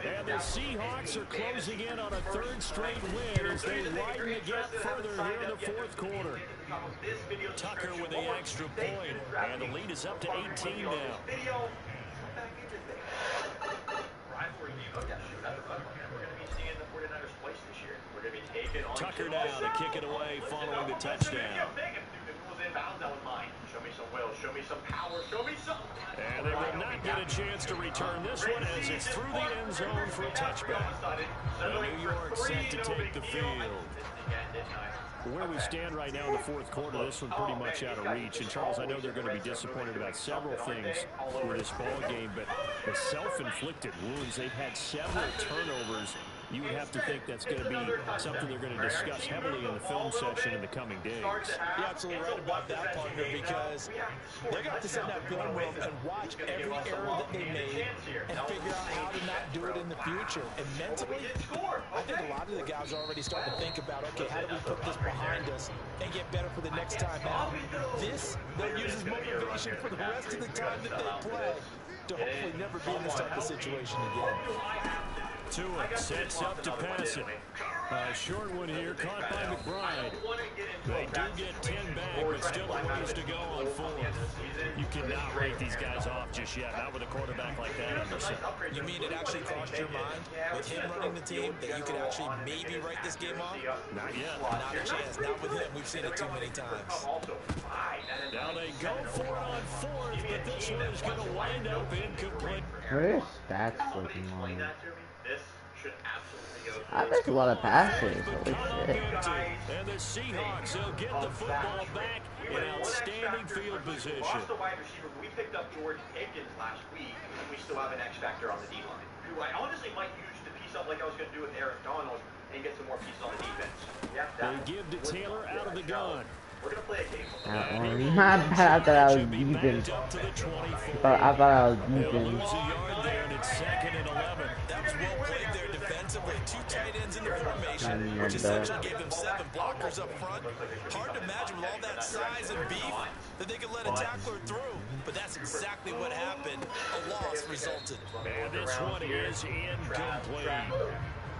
And the Seahawks are closing in on a 3rd straight win as they widen the gap further here in the 4th quarter. Tucker with the extra point, and the lead is up to 18 now. Tucker now to kick it away following the touchdown. And they will not get a chance to return this one as it's through the end zone for a touchback. New York set to take the field. Where we stand right now in the 4th quarter, this one pretty much out of reach. And Charles, I know they're going to be disappointed about several things with this ball game, but the self-inflicted wounds, they've had several turnovers You would have to think that's going to be something they're going to discuss heavily in the film session in the coming days. You're absolutely right about that, partner, because they're going to have to sit in that film room and watch every error that they made and figure out how to not do it in the future. And mentally, I think a lot of the guys are already starting to think about, okay, how do we put this behind us and get better for the next time out? This, they'll use as motivation for the rest of the time that they play to hopefully never be in this type of situation again. Tua sets up to pass it. Short one here, caught by McBride. They do get 10 back, but still a ways to go on 4. You cannot write these guys off just yet, not with a quarterback like that under center. You mean it actually crossed your mind with him running the team that you could actually maybe write this game off? Not yet. Not a chance. Not with him. We've seen it too many times. Now they go for it on 4th, but this one is going to wind up incomplete. What are stats looking like? This should absolutely go. That's a lot of passes. Holy shit. And the Seahawks, they'll get the football back in outstanding field position. Lost the wide receiver. We picked up George Pickens last week, and we still have an X factor on the D line, who I honestly might use to piece up like I was going to do with Aaron Donald and get some more pieces on the defense. Yeah, they give to Taylor out of the gun. We're going to play a game. Not bad. I thought I was deep in. I thought I was deep in. Lose a yard there, and it's 2nd and 11. That was well played there defensively. 2 tight ends in the formation, which essentially gave them 7 blockers up front. Hard to imagine with all that size and beef that they could let a tackler through. But that's exactly what happened. A loss resulted. And this one is incomplete.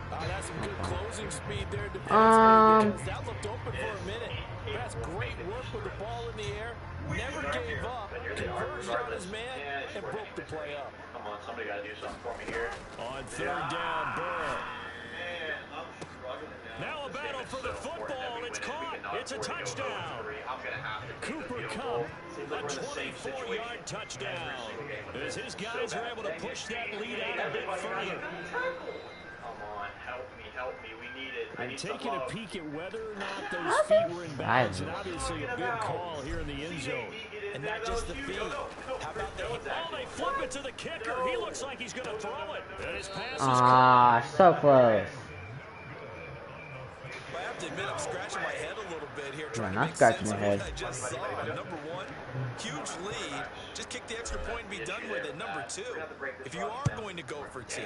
That's some good closing speed there defensively, because that looked open for a minute. That's great work with the ball in the air. Never gave up, converged on his man, and broke the play up. Come on, somebody got to do something for me here. On 3rd down, Burrow. Man, I'm struggling Now a battle for the football. It's caught. It's a touchdown. Cooper Kupp, a 24-yard touchdown. As his guys are able to push that lead out a bit further. Help me, we need it. And taking a peek at whether or not those feet were in bounds, and obviously a good call here in the end zone. And not just the feet. How about the they flip it to the kicker. He looks like he's going to throw it. And his pass is so close. I have to admit, I'm scratching my head a little bit here, trying to not make sense scratching of your what head. I just saw. Number 1, huge lead. Just kick the extra point and be done with it. Number 2, if you are going to go for 2,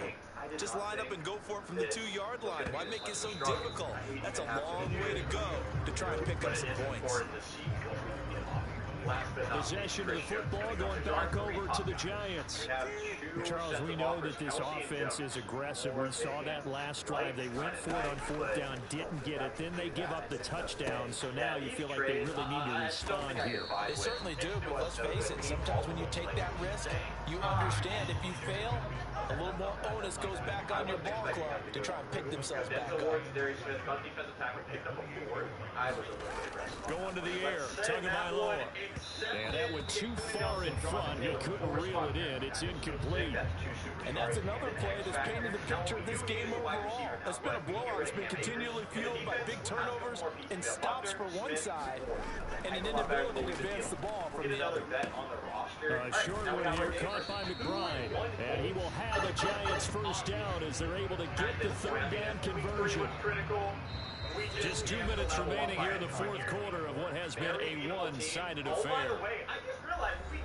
just line up and go for it from the 2-yard line. Why make it so difficult? That's a long way to go to try and pick up some points. Possession of the football going back over to the Giants. Charles, we know that this offense is aggressive. We saw that last drive. They went for it on 4th down, didn't get it. Then they give up the touchdown. So now you feel like they really need to respond here. They certainly do, but let's face it. Sometimes when you take that risk, you understand if you fail, a little more onus goes back on your ball club to try and pick themselves back up. Going to the air, Tagovailoa. And that went too far in front. He couldn't reel it in. It's incomplete. And that's another play that's painted the picture of this game overall. It's been a blowout. It's been continually fueled by big turnovers and stops for one side and an inability to advance the ball from the other. Short one here, caught by McBride. And he will have the Giants first down as they're able to get the 3rd down conversion. Just 2 minutes remaining here in the 4th quarter of what has been a one-sided affair.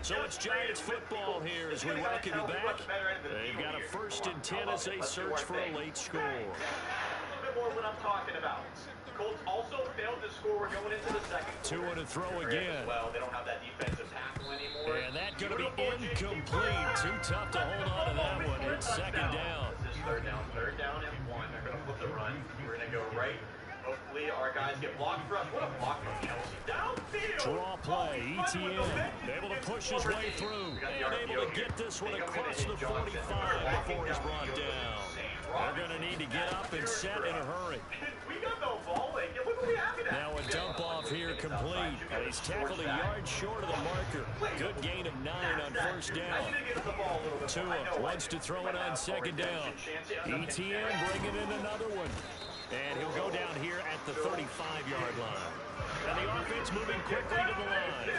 So it's Giants football here as we welcome you back. They've got a 1st and 10 as they search for a late score. A little bit more what I'm talking about. Colts also failed to score going into the 2nd. 2 and a throw again. Well, they don't have that defensive tackle anymore. And that's going to be incomplete. Too tough to hold on to that one. It's 2nd down. This is 3rd down and 1. They're going to flip the run. We're going to go right. Hopefully our guys get blocked for us. What a block from Kelsey. Downfield. Draw play. ETN able to push his way through. And able to get this one across the 45 before he's brought down. They're going to need to get up and set in a hurry. We got no ball. Look what we have it at. Now a dump off here complete. He's tackled a yard short of the marker. Good gain of 9 on 1st down. Tua wants to throw it on 2nd down. ETN bringing in another one. And he'll go down here at the 35-yard line. And the offense moving quickly to the line.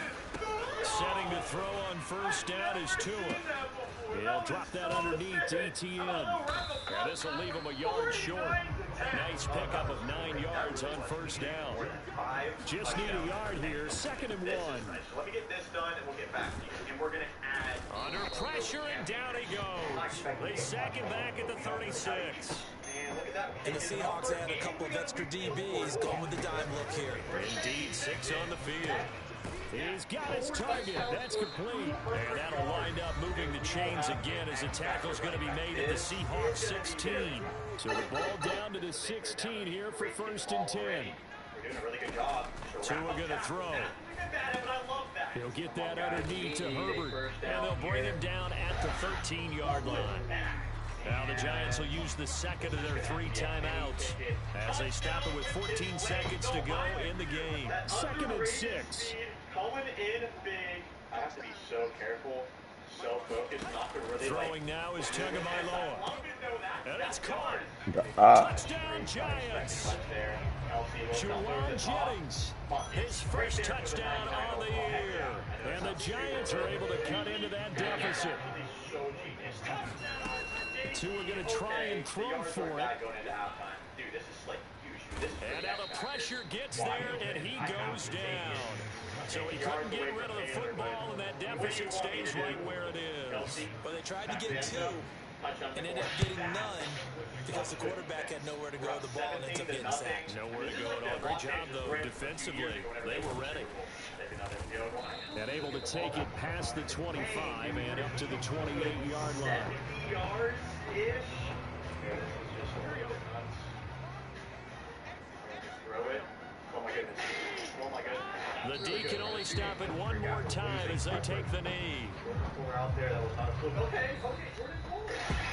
Setting to throw on 1st down is Tua. He'll drop that underneath to ETN. And this will leave him a yard short. Nice pickup of 9 yards on first down. Just need a yard here. 2nd and 1. Let me get this done, and we'll get back to you. And we're going to add... Under pressure, and down he goes. They sack him back at the 36. And the Seahawks add a couple of extra DBs going with the dime look here. Indeed, 6 on the field. He's got his target. That's complete. And that'll wind up moving the chains again as the tackle's going to be made at the Seahawks 16. So the ball down to the 16 here for 1st and 10. We're doing a really good job. Tua going to throw. He'll get that underneath to Herbert. And they'll bring him down at the 13-yard line. Now the Giants will use the 2nd of their 3 timeouts as they stop it with 14 seconds to go in the game. 2nd and 6. Coming in big. I have to be so careful, so focused, not to really... Throwing now is Tagovailoa. And it's caught. Touchdown, Giants. Juwan Jennings, his first touchdown on the year. And the Giants are able to cut into that deficit. Tua are going to try and throw for it. And now the pressure gets there, and he goes down. So he couldn't get rid of the football, and that deficit stays right where it is. Well, they tried to get 2 and ended up getting none because the quarterback had nowhere to go with the ball and ends up getting sacked. Nowhere to go at all. Great job, though, defensively. They were ready. And able to take it past the 25 and up to the 28-yard line. Yards-ish. Throw it. Oh, my goodness. Oh, my goodness. The D can only stop it one more time as they take the knee.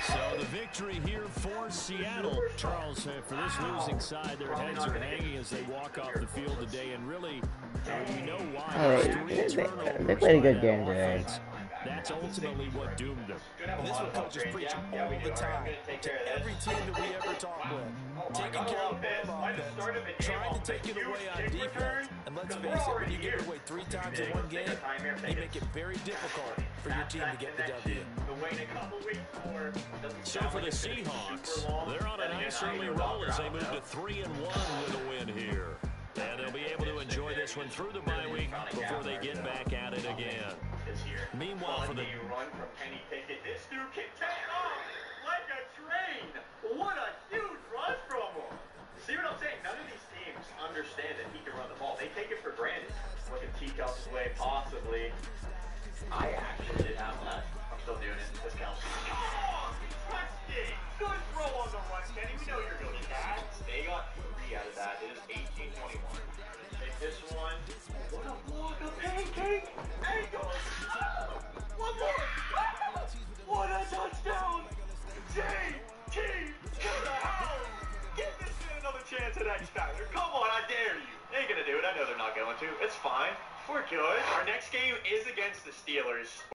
So the victory here for Seattle. Charles, for this losing side, their heads are hanging as they walk off the field today. And really, we know why. They played a good game today. That's ultimately what doomed them. And this is what coaches preach all the time to every team that we ever talk with. Taking care of the offense, trying to take it away on defense. And let's face it, when you get it away 3 times in one game, you make it very difficult for your team to get the W. So for the Seahawks, they're on a nice early roll as they move to 3-1 with a win here. And they'll be able to enjoy this one through the bye week before they get back at it again. Meanwhile, for the run from Penny Pickett, this dude can take off like a train. What a huge run from him. See what I'm saying? None of these teams understand that he can run the ball. They take it for granted. Look at Teacups' way, possibly. I actually did have that. I'm still doing it. This counts. Oh, touched it. Good throw on the run, Kenny. We know you're good at that. They got 3 out of that. It is 18-21. Take this one. What a block of pancake. Ankle. One more. What a touchdown. JT to the house. Give this man another chance at X Factor. Come on, I dare you. They ain't going to do it. I know they're not going to. It's fine. We're good. Our next game is against the Steelers.